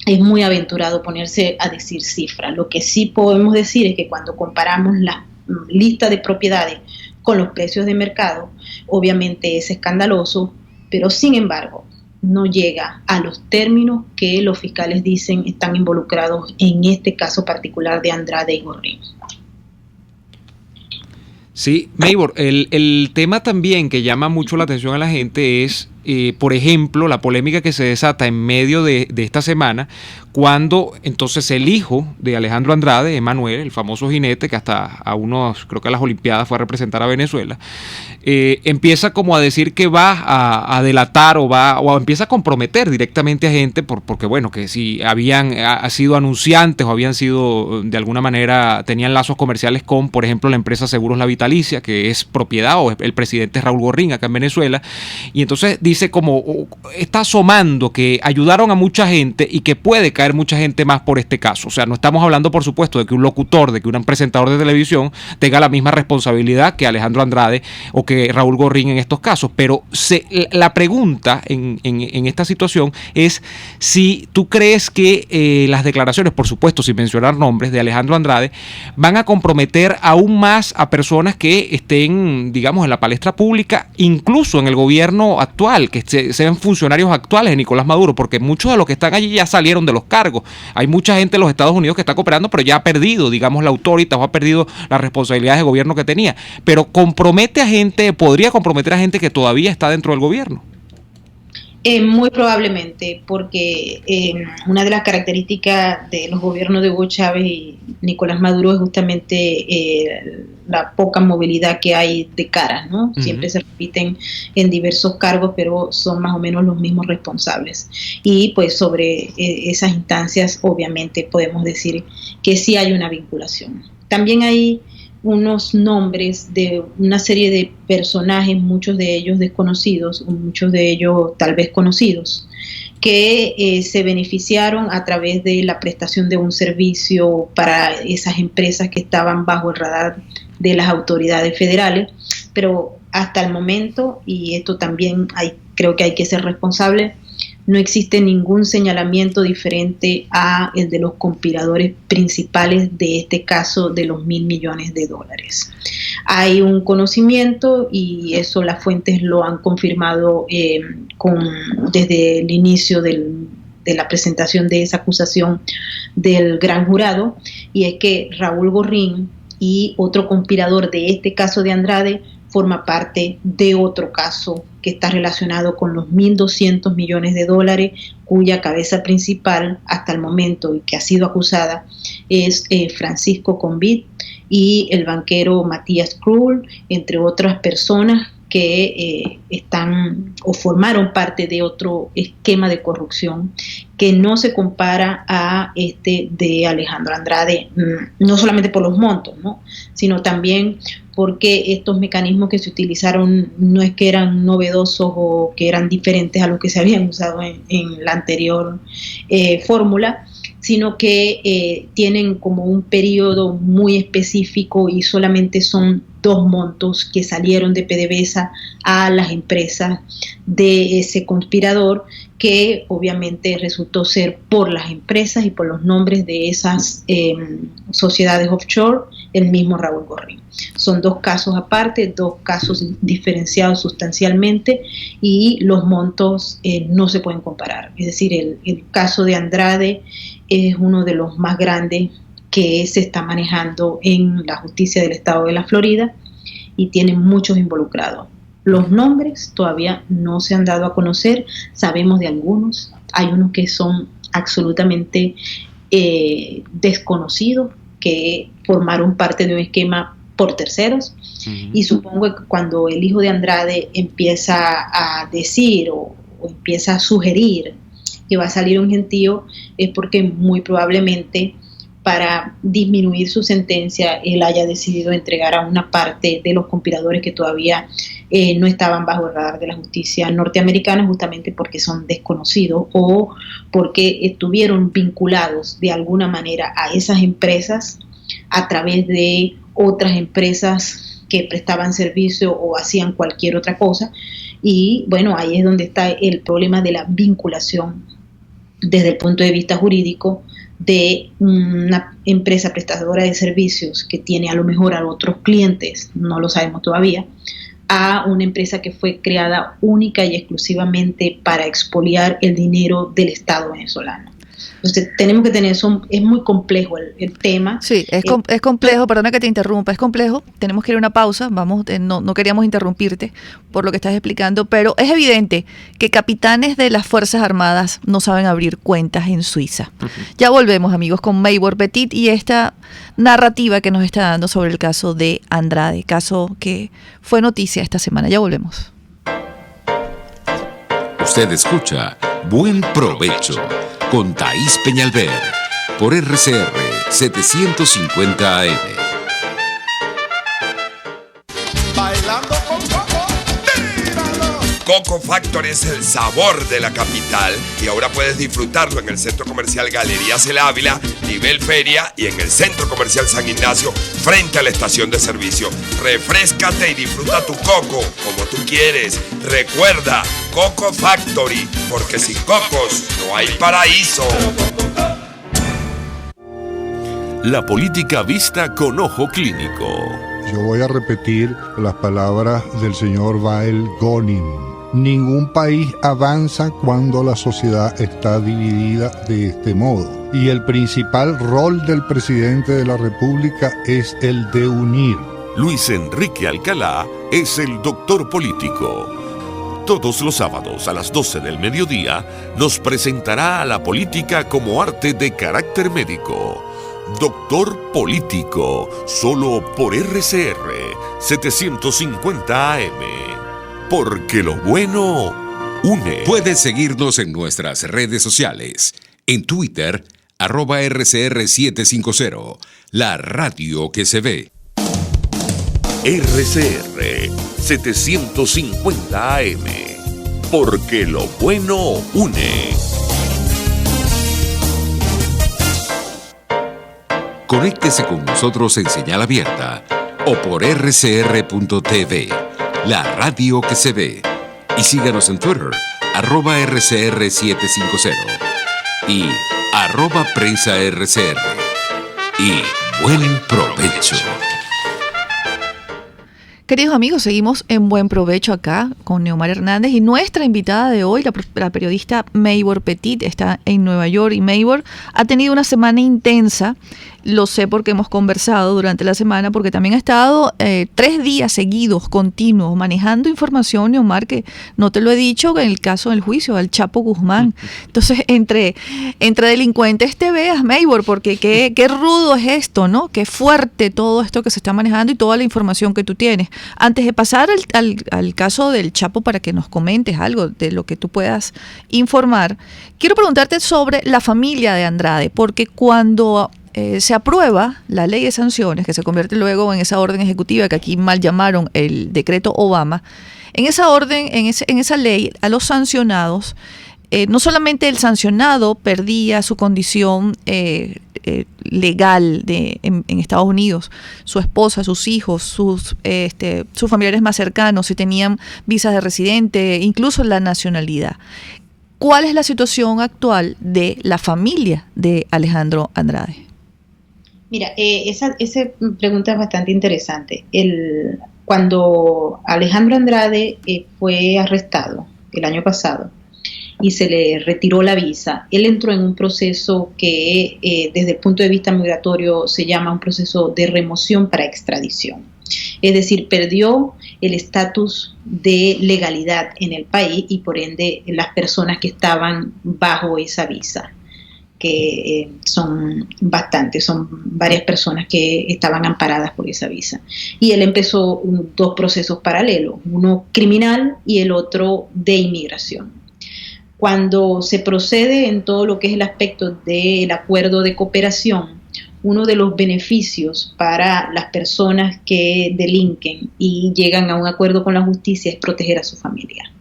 Speaker 7: es muy aventurado ponerse a decir cifras. Lo que sí podemos decir es que cuando comparamos la lista de propiedades con los precios de mercado, obviamente es escandaloso, pero sin embargo no llega a los términos que los fiscales dicen están involucrados en este caso particular de Andrade y Gorrín.
Speaker 4: Sí, Maybor, el tema también que llama mucho la atención a la gente es, por ejemplo, la polémica que se desata en medio de esta semana, cuando entonces el hijo de Alejandro Andrade, Emanuel, el famoso jinete que hasta creo que a las Olimpiadas fue a representar a Venezuela, empieza como a decir que va a delatar o empieza a comprometer directamente a gente porque bueno, que si habían sido anunciantes o habían sido de alguna manera, tenían lazos comerciales con, por ejemplo, la empresa Seguros La Vitalicia, que es propiedad, o el presidente es Raúl Gorrín acá en Venezuela, y entonces dice como, está asomando que ayudaron a mucha gente y que puede caer mucha gente más por este caso. O sea, no estamos hablando, por supuesto, de que un locutor, de que un presentador de televisión tenga la misma responsabilidad que Alejandro Andrade o que Raúl Gorrín en estos casos, pero la pregunta en esta situación es si tú crees que las declaraciones, por supuesto, sin mencionar nombres, de Alejandro Andrade, van a comprometer aún más a personas que estén, digamos, en la palestra pública, incluso en el gobierno actual, que sean funcionarios actuales de Nicolás Maduro, porque muchos de los que están allí ya salieron de los cargos. Hay mucha gente en los Estados Unidos que está cooperando, pero ya ha perdido, digamos, la autoridad o ha perdido las responsabilidades de gobierno que tenía. Pero podría comprometer a gente que todavía está dentro del gobierno.
Speaker 7: Muy probablemente, porque una de las características de los gobiernos de Hugo Chávez y Nicolás Maduro es justamente la poca movilidad que hay de caras, ¿no? Uh-huh. Siempre se repiten en diversos cargos, pero son más o menos los mismos responsables. Y pues sobre esas instancias, obviamente podemos decir que sí hay una vinculación. También hay unos nombres de una serie de personajes, muchos de ellos desconocidos, muchos de ellos tal vez conocidos, que se beneficiaron a través de la prestación de un servicio para esas empresas que estaban bajo el radar de las autoridades federales, pero hasta el momento, y esto también creo que hay que ser responsable, no existe ningún señalamiento diferente a el de los conspiradores principales de este caso de los $1.000 millones. Hay un conocimiento, y eso las fuentes lo han confirmado desde el inicio de la presentación de esa acusación del gran jurado, y es que Raúl Gorrín y otro conspirador de este caso de Andrade forma parte de otro caso que está relacionado con los 1.200 millones de dólares, cuya cabeza principal hasta el momento y que ha sido acusada es Francisco Convit y el banquero Matías Krul, entre otras personas que están o formaron parte de otro esquema de corrupción que no se compara a este de Alejandro Andrade, no solamente por los montos, ¿no?, sino también porque estos mecanismos que se utilizaron no es que eran novedosos o que eran diferentes a los que se habían usado en la anterior fórmula, sino que tienen como un periodo muy específico y solamente son 2 montos que salieron de PDVSA a las empresas de ese conspirador, que obviamente resultó ser por las empresas y por los nombres de esas sociedades offshore, el mismo Raúl Gorrín. Son 2 casos aparte, 2 casos diferenciados sustancialmente, y los montos no se pueden comparar. Es decir, el caso de Andrade es uno de los más grandes que se está manejando en la justicia del estado de la Florida y tiene muchos involucrados. Los nombres todavía no se han dado a conocer, sabemos de algunos, hay unos que son absolutamente desconocidos, que formaron parte de un esquema por terceros, y supongo que cuando el hijo de Andrade empieza a decir o empieza a sugerir que va a salir un gentío, es porque muy probablemente para disminuir su sentencia él haya decidido entregar a una parte de los conspiradores que todavía no estaban bajo el radar de la justicia norteamericana, justamente porque son desconocidos o porque estuvieron vinculados de alguna manera a esas empresas a través de otras empresas que prestaban servicio o hacían cualquier otra cosa. Y bueno, ahí es donde está el problema de la vinculación desde el punto de vista jurídico de una empresa prestadora de servicios que tiene a lo mejor a otros clientes, no lo sabemos todavía, a una empresa que fue creada única y exclusivamente para expoliar el dinero del Estado venezolano. Entonces tenemos que tener eso, es muy complejo el tema.
Speaker 3: Sí, es complejo, perdona que te interrumpa, es complejo, tenemos que ir a una pausa, vamos, no queríamos interrumpirte por lo que estás explicando, pero es evidente que capitanes de las Fuerzas Armadas no saben abrir cuentas en Suiza. Ya volvemos, amigos, con Maybor Petit y esta narrativa que nos está dando sobre el caso de Andrade, caso que fue noticia esta semana. Ya volvemos.
Speaker 2: Usted escucha Buen Provecho con Thaís Peñalver por RCR 750 AM.
Speaker 5: Bailando con Coco, tíralo. Coco Factory es el sabor de la capital y ahora puedes disfrutarlo en el Centro Comercial Galerías El Ávila, nivel feria, y en el Centro Comercial San Ignacio, frente a la estación de servicio. Refréscate y disfruta tu coco como tú quieres. Recuerda, Coco Factory, porque sin cocos no hay paraíso.
Speaker 1: La política vista con ojo clínico.
Speaker 8: Yo voy a repetir las palabras del señor Wael Gonin. Ningún país avanza cuando la sociedad está dividida de este modo. Y el principal rol del presidente de la República es el de unir.
Speaker 1: Luis Enrique Alcalá es el doctor político. Todos los sábados a las 12 del mediodía nos presentará a la política como arte de carácter médico. Doctor Político, solo por RCR 750 AM. Porque lo bueno une.
Speaker 2: Puedes seguirnos en nuestras redes sociales. En Twitter, @RCR750, la radio que se ve.
Speaker 1: RCR 750 AM. Porque lo bueno une.
Speaker 2: Conéctese con nosotros en señal abierta o por rcr.tv, la radio que se ve. Y síganos en Twitter, @RCR750 y @PrensaRCR. Y buen provecho.
Speaker 3: Queridos amigos, seguimos en Buen Provecho acá con Neomar Hernández y nuestra invitada de hoy, la periodista Maybor Petit, está en Nueva York y Maybor ha tenido una semana intensa lo sé porque hemos conversado durante la semana, porque también ha estado 3 días seguidos, continuos, manejando información, Omar, que no te lo he dicho, en el caso del juicio al Chapo Guzmán. Entonces, entre delincuentes te veas, Meibor, porque qué rudo es esto, ¿no? Qué fuerte todo esto que se está manejando y toda la información que tú tienes. Antes de pasar al caso del Chapo, para que nos comentes algo de lo que tú puedas informar, quiero preguntarte sobre la familia de Andrade, porque cuando se aprueba la ley de sanciones, que se convierte luego en esa orden ejecutiva que aquí mal llamaron el decreto Obama, en esa orden, en esa ley, a los sancionados, no solamente el sancionado perdía su condición legal en Estados Unidos, su esposa, sus hijos, sus familiares más cercanos, si tenían visas de residente, incluso la nacionalidad. ¿Cuál es la situación actual de la familia de Alejandro Andrade?
Speaker 7: Mira, esa pregunta es bastante interesante. Cuando Alejandro Andrade fue arrestado el año pasado y se le retiró la visa, él entró en un proceso que desde el punto de vista migratorio se llama un proceso de remoción para extradición. Es decir, perdió el estatus de legalidad en el país y por ende las personas que estaban bajo esa visa, que son varias personas que estaban amparadas por esa visa. Y él empezó 2 procesos paralelos, uno criminal y el otro de inmigración. Cuando se procede en todo lo que es el aspecto del acuerdo de cooperación, uno de los beneficios para las personas que delinquen y llegan a un acuerdo con la justicia es proteger a su familia.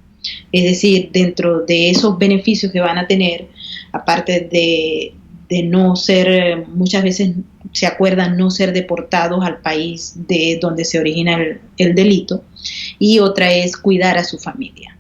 Speaker 7: Es decir, dentro de esos beneficios que van a tener, aparte de no ser, muchas veces se acuerdan no ser deportados al país de donde se origina el delito, y otra es cuidar a su familia.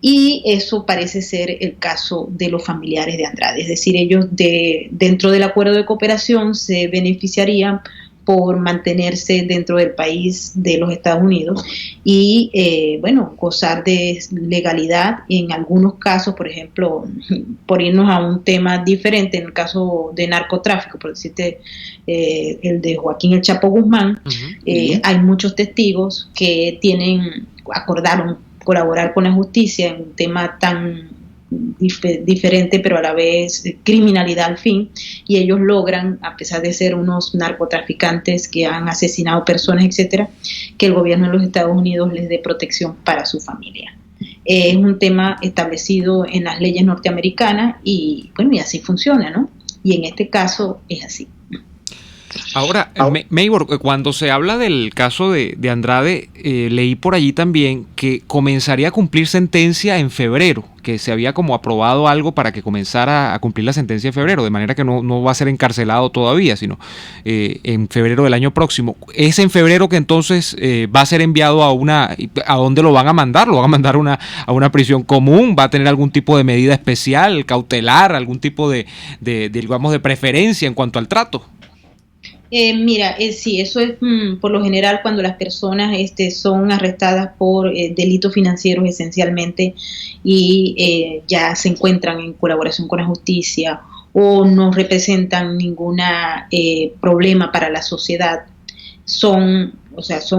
Speaker 7: Y eso parece ser el caso de los familiares de Andrade, es decir, ellos dentro del acuerdo de cooperación se beneficiarían por mantenerse dentro del país de los Estados Unidos y, gozar de legalidad en algunos casos, por ejemplo, por irnos a un tema diferente, en el caso de narcotráfico, por decirte, el de Joaquín El Chapo Guzmán, hay muchos testigos que acordaron colaborar con la justicia en un tema tan diferente, pero a la vez criminalidad al fin, y ellos logran, a pesar de ser unos narcotraficantes que han asesinado personas, etcétera, que el gobierno de los Estados Unidos les dé protección para su familia. Es un tema establecido en las leyes norteamericanas y así funciona, ¿no? Y en este caso es así.
Speaker 4: Ahora, Meibor, cuando se habla del caso de Andrade, leí por allí también que comenzaría a cumplir sentencia en febrero, que se había como aprobado algo para que comenzara a cumplir la sentencia en febrero, de manera que no va a ser encarcelado todavía, sino en febrero del año próximo. ¿Es en febrero que entonces va a ser enviado a dónde lo van a mandar? ¿Lo van a mandar a una prisión común? ¿Va a tener algún tipo de medida especial, cautelar, algún tipo de preferencia en cuanto al trato?
Speaker 7: Sí, eso es por lo general cuando las personas son arrestadas por delitos financieros esencialmente y ya se encuentran en colaboración con la justicia o no representan ningún problema para la sociedad. Son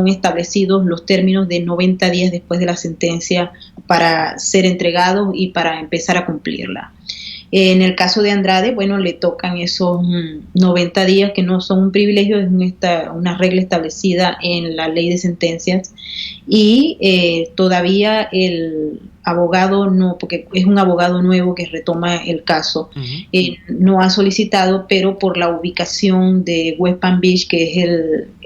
Speaker 7: establecidos los términos de 90 días después de la sentencia para ser entregados y para empezar a cumplirla. En el caso de Andrade, le tocan esos 90 días que no son un privilegio, es una regla establecida en la ley de sentencias y todavía el abogado no, porque es un abogado nuevo que retoma el caso, no ha solicitado, pero por la ubicación de West Palm Beach, que es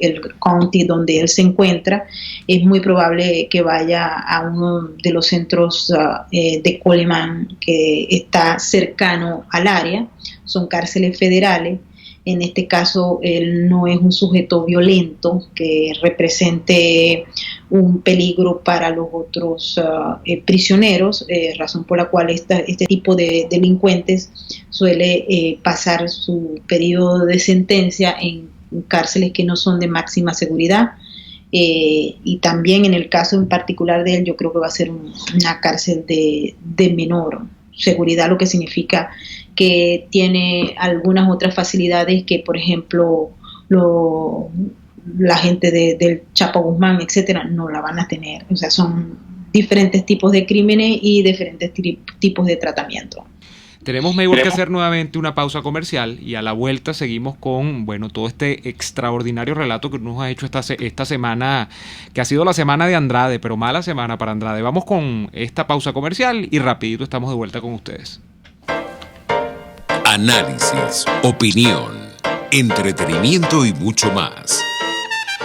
Speaker 7: el county donde él se encuentra, es muy probable que vaya a uno de los centros de Coleman que está cercano al área. Son cárceles federales. En este caso, él no es un sujeto violento que represente un peligro para los otros prisioneros, razón por la cual este tipo de delincuentes suele pasar su periodo de sentencia en cárceles que no son de máxima seguridad. Y también en el caso en particular de él, yo creo que va a ser una cárcel de menor seguridad, lo que significa que tiene algunas otras facilidades que, por ejemplo, la gente del Chapo Guzmán, etcétera, no la van a tener. O sea, son diferentes tipos de crímenes y diferentes tipos de tratamiento.
Speaker 4: Tenemos, Maybor, que hacer nuevamente una pausa comercial y a la vuelta seguimos con, bueno, todo este extraordinario relato que nos ha hecho esta semana, que ha sido la semana de Andrade, pero mala semana para Andrade. Vamos con esta pausa comercial y rapidito estamos de vuelta con ustedes.
Speaker 2: Análisis, opinión, entretenimiento y mucho más.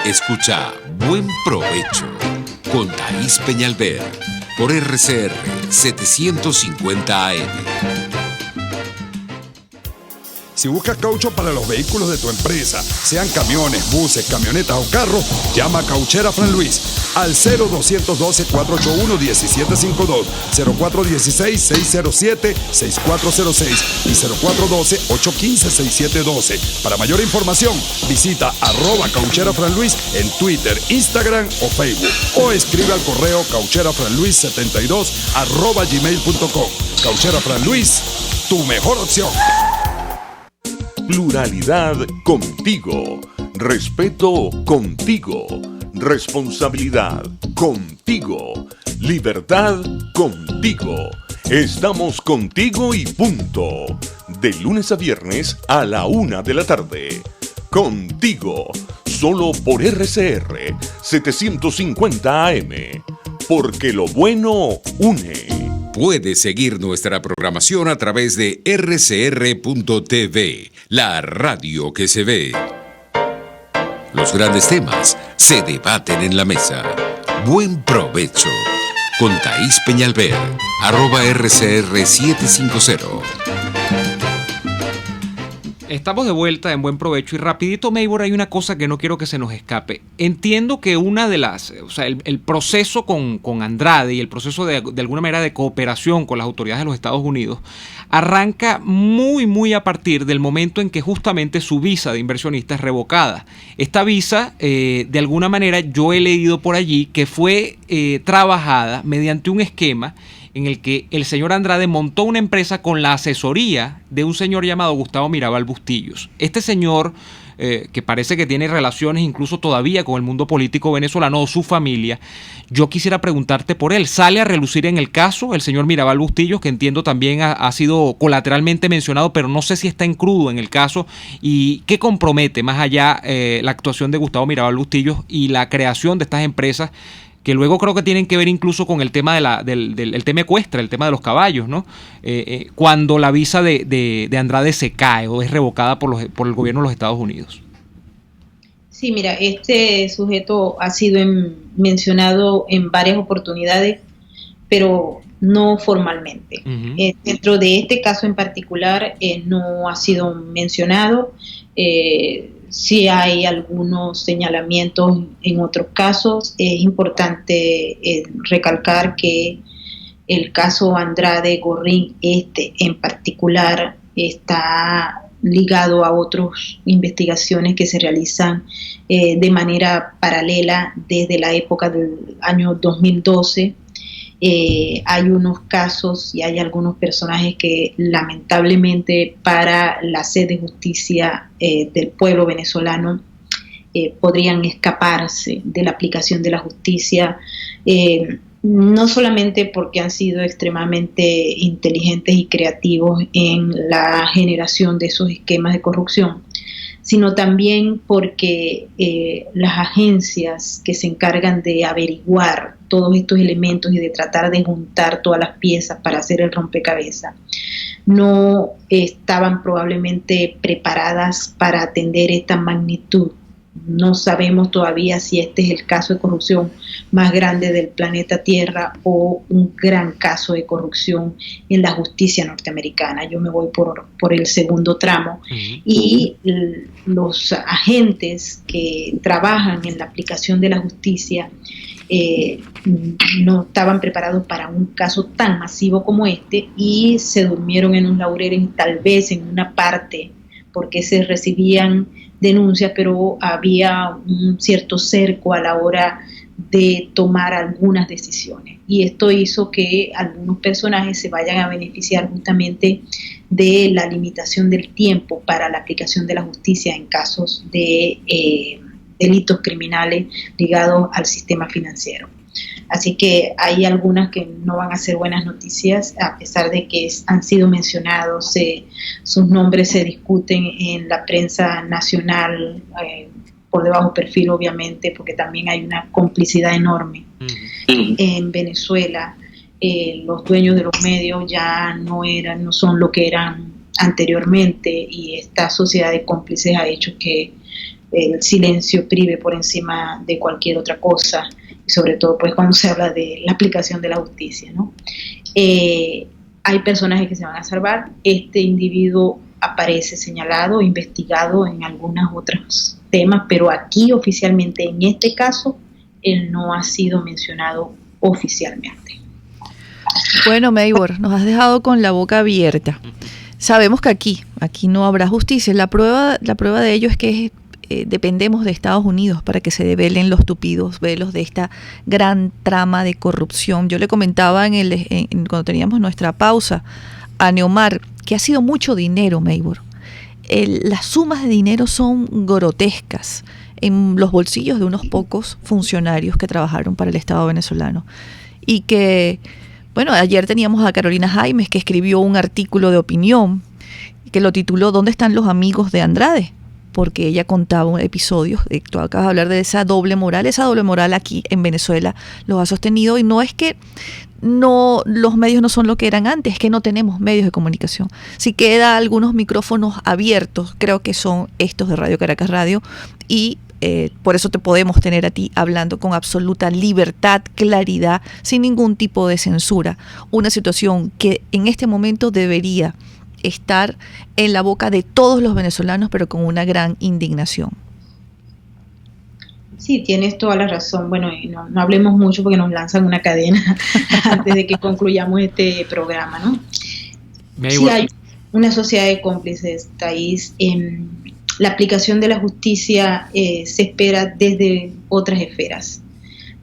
Speaker 2: Escucha Buen Provecho con Thaís Peñalver por RCR 750 AM.
Speaker 5: Si buscas caucho para los vehículos de tu empresa, sean camiones, buses, camionetas o carros, llama a Cauchera Fran Luis al 0212-481-1752, 0416-607-6406 y 0412-815-6712. Para mayor información, visita @Cauchera Fran Luis en Twitter, Instagram o Facebook o escribe al correo caucherafranluis72@gmail.com. Cauchera Fran Luis, tu mejor opción.
Speaker 1: Pluralidad contigo. Respeto contigo. Responsabilidad contigo. Libertad contigo. Estamos contigo y punto. De lunes a viernes a la 1 de la tarde. Contigo. Solo por RCR 750 AM. Porque lo bueno une.
Speaker 2: Puedes seguir nuestra programación a través de rcr.tv, la radio que se ve. Los grandes temas se debaten en la mesa. Buen provecho con Thaís Peñalver, @RCR750.
Speaker 4: Estamos de vuelta en Buen Provecho y rapidito, Maybor, hay una cosa que no quiero que se nos escape. Entiendo que una de las, o sea, el proceso con Andrade y el proceso de alguna manera de cooperación con las autoridades de los Estados Unidos arranca muy a partir del momento en que justamente su visa de inversionista es revocada. Esta visa, de alguna manera, yo he leído por allí que fue trabajada mediante un esquema en el que el señor Andrade montó una empresa con la asesoría de un señor llamado Gustavo Mirabal Bustillos. Este señor, que parece que tiene relaciones incluso todavía con el mundo político venezolano o su familia, yo quisiera preguntarte por él. Sale a relucir en el caso el señor Mirabal Bustillos, que entiendo también ha sido colateralmente mencionado, pero no sé si está en crudo en el caso, y qué compromete más allá la actuación de Gustavo Mirabal Bustillos y la creación de estas empresas, que luego creo que tienen que ver incluso con el tema del tema ecuestre, el tema de los caballos, ¿no? Cuando la visa de Andrade se cae o es revocada por el gobierno de los Estados Unidos.
Speaker 7: Sí, mira, este sujeto ha sido mencionado en varias oportunidades, pero no formalmente.
Speaker 4: Uh-huh.
Speaker 7: Dentro de este caso en particular no ha sido mencionado. Sí hay algunos señalamientos en otros casos. Es importante recalcar que el caso Andrade Gorrín, en particular, está ligado a otras investigaciones que se realizan de manera paralela desde la época del año 2012. Hay unos casos y hay algunos personajes que lamentablemente para la sed de justicia del pueblo venezolano podrían escaparse de la aplicación de la justicia, no solamente porque han sido extremadamente inteligentes y creativos en la generación de esos esquemas de corrupción, sino también porque las agencias que se encargan de averiguar todos estos elementos y de tratar de juntar todas las piezas para hacer el rompecabezas no estaban probablemente preparadas para atender esta magnitud. No sabemos todavía si este es el caso de corrupción más grande del planeta Tierra o un gran caso de corrupción en la justicia norteamericana. Yo me voy por el segundo tramo. Uh-huh. Y los agentes que trabajan en la aplicación de la justicia no estaban preparados para un caso tan masivo como este y se durmieron en un laurel, tal vez en una parte, porque se recibían denuncias, pero había un cierto cerco a la hora de tomar algunas decisiones. Y esto hizo que algunos personajes se vayan a beneficiar justamente de la limitación del tiempo para la aplicación de la justicia en casos de delitos criminales ligados al sistema financiero. Así que hay algunas que no van a ser buenas noticias, a pesar de que han sido mencionados, sus nombres se discuten en la prensa nacional, por debajo perfil obviamente, porque también hay una complicidad enorme. En Venezuela. Los dueños de los medios ya no son lo que eran anteriormente, y esta sociedad de cómplices ha hecho que el silencio prive por encima de cualquier otra cosa, y sobre todo pues cuando se habla de la aplicación de la justicia, ¿no? Hay personajes que se van a salvar. Este individuo aparece señalado, investigado en algunos otros temas, pero aquí oficialmente, en este caso, él no ha sido mencionado oficialmente.
Speaker 3: Bueno, Meibor, nos has dejado con la boca abierta. Sabemos que aquí no habrá justicia. La prueba de ello es que dependemos de Estados Unidos para que se develen los tupidos velos de esta gran trama de corrupción. Yo le comentaba cuando teníamos nuestra pausa a Neomar que ha sido mucho dinero, Meibor. Las sumas de dinero son grotescas en los bolsillos de unos pocos funcionarios que trabajaron para el Estado venezolano. Y que, bueno, ayer teníamos a Carolina Jaimes, que escribió un artículo de opinión que lo tituló ¿Dónde están los amigos de Andrade? Porque ella contaba episodios, tú acabas de hablar de esa doble moral aquí en Venezuela lo ha sostenido, y no es que los medios no son lo que eran antes, es que no tenemos medios de comunicación. Si queda algunos micrófonos abiertos, creo que son estos de Radio Caracas Radio, y por eso te podemos tener a ti hablando con absoluta libertad, claridad, sin ningún tipo de censura. Una situación que en este momento debería estar en la boca de todos los venezolanos, pero con una gran indignación.
Speaker 7: Sí, tienes toda la razón. Bueno, y no hablemos mucho porque nos lanzan una cadena antes de que concluyamos este programa, ¿no? Sí, hay una sociedad de cómplices, Thais. La aplicación de la justicia se espera desde otras esferas.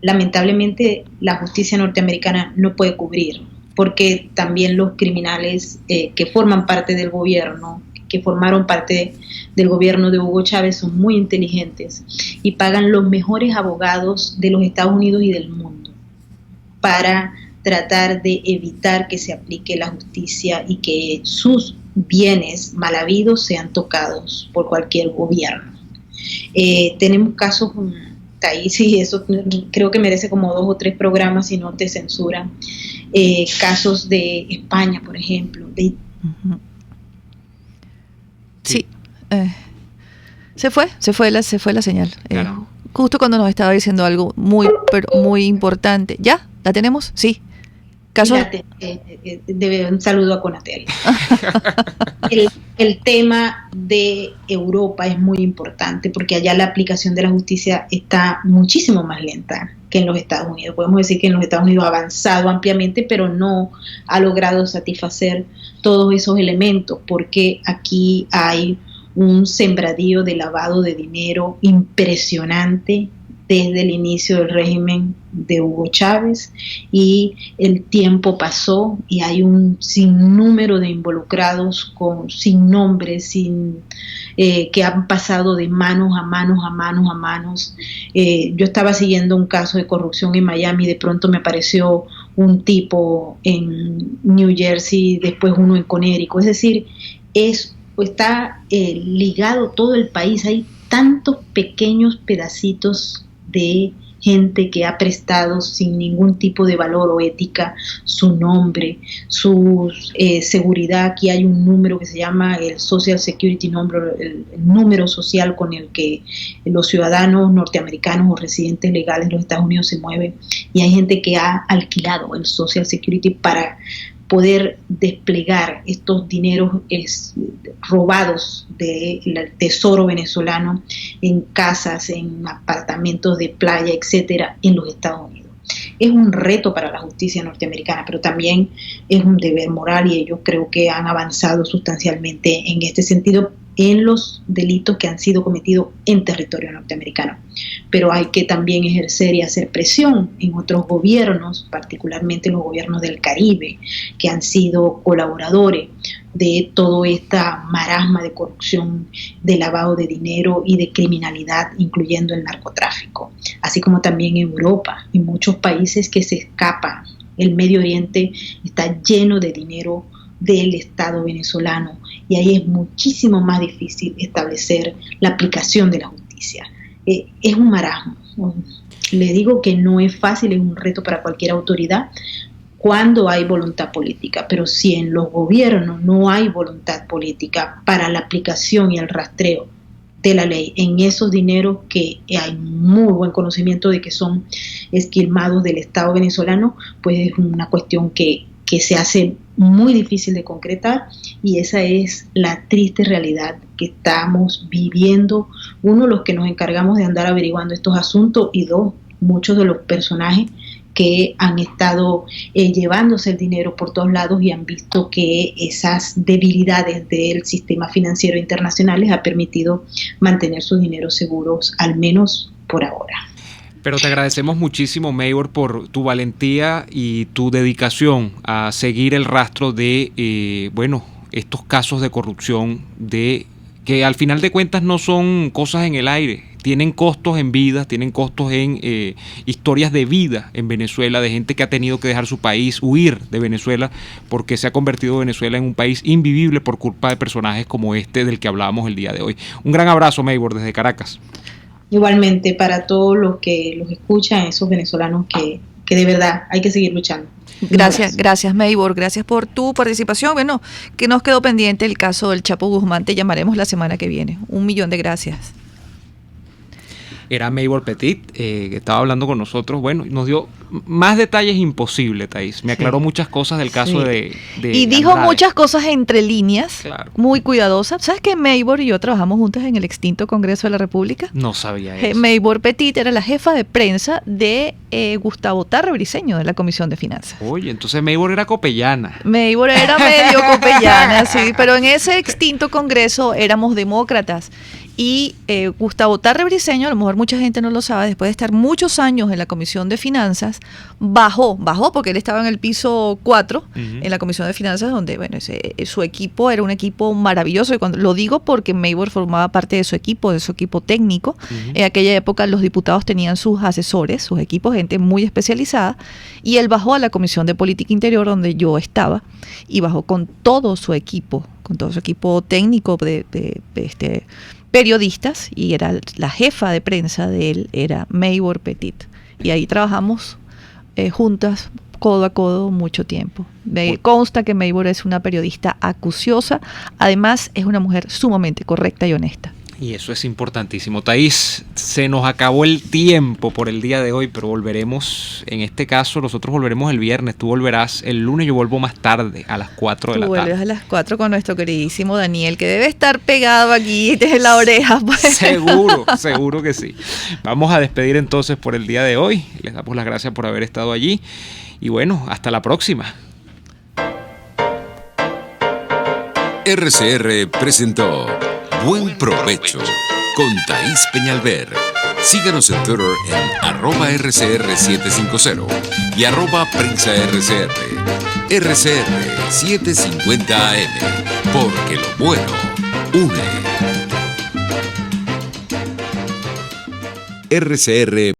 Speaker 7: Lamentablemente, la justicia norteamericana no puede cubrir, porque también los criminales que forman parte del gobierno, que formaron parte del gobierno de Hugo Chávez, son muy inteligentes y pagan los mejores abogados de los Estados Unidos y del mundo para tratar de evitar que se aplique la justicia y que sus bienes mal habidos sean tocados por cualquier gobierno. Tenemos casos, Thais, y eso creo que merece como 2 o 3 programas si no te censuran. Casos de España, por ejemplo. Sí. Se fue la señal. Claro. Justo cuando nos estaba diciendo algo muy importante. ¿Ya? ¿La tenemos? Sí. Un saludo a Conatel. El tema de Europa es muy importante porque allá la aplicación de la justicia está muchísimo más lenta que en los Estados Unidos. Podemos decir que en los Estados Unidos ha avanzado ampliamente, pero no ha logrado satisfacer todos esos elementos, porque aquí hay un sembradío de lavado de dinero impresionante desde el inicio del régimen de Hugo Chávez, y el tiempo pasó y hay un sinnúmero de involucrados sin nombres, que han pasado de manos a manos. Yo estaba siguiendo un caso de corrupción en Miami, de pronto me apareció un tipo en New Jersey, después uno en Connecticut, es decir, está ligado todo el país. Hay tantos pequeños pedacitos de gente que ha prestado sin ningún tipo de valor o ética su nombre, su seguridad. Aquí hay un número que se llama el Social Security Number, el número social con el que los ciudadanos norteamericanos o residentes legales de los Estados Unidos se mueven, y hay gente que ha alquilado el Social Security para poder desplegar estos dineros robados del tesoro venezolano en casas, en apartamentos de playa, etcétera, en los Estados Unidos. Es un reto para la justicia norteamericana, pero también es un deber moral, y ellos creo que han avanzado sustancialmente en este sentido, en los delitos que han sido cometidos en territorio norteamericano. Pero hay que también ejercer y hacer presión en otros gobiernos, particularmente los gobiernos del Caribe, que han sido colaboradores de toda esta marasma de corrupción, de lavado de dinero y de criminalidad, incluyendo el narcotráfico, así como también en Europa y muchos países que se escapan. El Medio Oriente está lleno de dinero del Estado venezolano y ahí es muchísimo más difícil establecer la aplicación de la justicia. Es un marasmo. Le digo que no es fácil, es un reto para cualquier autoridad cuando hay voluntad política, pero si en los gobiernos no hay voluntad política para la aplicación y el rastreo de la ley en esos dineros que hay muy buen conocimiento de que son esquilmados del Estado venezolano, pues es una cuestión que se hace muy difícil de concretar, y esa es la triste realidad que estamos viviendo. Uno, los que nos encargamos de andar averiguando estos asuntos, y dos, muchos de los personajes que han estado llevándose el dinero por todos lados y han visto que esas debilidades del sistema financiero internacional les ha permitido mantener sus dineros seguros, al menos por ahora.
Speaker 4: Pero te agradecemos muchísimo, Maybor, por tu valentía y tu dedicación a seguir el rastro de estos casos de corrupción, de que al final de cuentas no son cosas en el aire, tienen costos en vidas, tienen costos en historias de vida en Venezuela, de gente que ha tenido que dejar su país, huir de Venezuela, porque se ha convertido Venezuela en un país invivible por culpa de personajes como este del que hablábamos el día de hoy. Un gran abrazo, Maybor, desde Caracas.
Speaker 7: Igualmente para todos los que los escuchan, esos venezolanos que de verdad hay que seguir luchando.
Speaker 3: Gracias Maybor, gracias por tu participación. Bueno, que nos quedó pendiente el caso del Chapo Guzmán, te llamaremos la semana que viene. 1.000.000 de gracias.
Speaker 4: Era Maybor Petit, que estaba hablando con nosotros. Bueno, nos dio más detalles imposibles, Thais. Me aclaró muchas cosas del caso de
Speaker 3: y dijo
Speaker 4: Andrade.
Speaker 3: Muchas cosas entre líneas,
Speaker 4: claro,
Speaker 3: muy cuidadosas. ¿Sabes que Maybor y yo trabajamos juntas en el extinto Congreso de la República?
Speaker 4: No sabía eso.
Speaker 3: Maybor Petit era la jefa de prensa de Gustavo Tarre Briceño, de la Comisión de Finanzas.
Speaker 4: Oye, entonces Maybor era copellana.
Speaker 3: Maybor era medio copellana, sí, pero en ese extinto Congreso éramos demócratas. Y Gustavo Tarre Briceño, a lo mejor mucha gente no lo sabe, después de estar muchos años en la Comisión de Finanzas, bajó porque él estaba en el piso 4, en la Comisión de Finanzas, donde su equipo era un equipo maravilloso, y cuando lo digo porque Maybor formaba parte de su equipo técnico. En aquella época los diputados tenían sus asesores, sus equipos, gente muy especializada, y él bajó a la Comisión de Política Interior, donde yo estaba, y bajó con todo su equipo técnico de periodistas, y era la jefa de prensa de él, era Maybor Petit, y ahí trabajamos juntas codo a codo mucho tiempo. Me consta que Maybor es una periodista acuciosa, además es una mujer sumamente correcta y honesta.
Speaker 4: Y eso es importantísimo. Thais, se nos acabó el tiempo por el día de hoy, pero volveremos, en este caso nosotros volveremos el viernes, tú volverás el lunes, yo vuelvo más tarde, a las 4 de la tarde. Tú vuelves
Speaker 3: a las 4 con nuestro queridísimo Daniel, que debe estar pegado aquí desde la oreja. Pues.
Speaker 4: Seguro que sí. Vamos a despedir entonces por el día de hoy, les damos las gracias por haber estado allí, y bueno, hasta la próxima.
Speaker 2: RCR presentó Buen Provecho con Thais Peñalver. Síganos en Twitter en @RCR750 y @PrensaRCR. RCR 750 AM, porque lo bueno une. RCR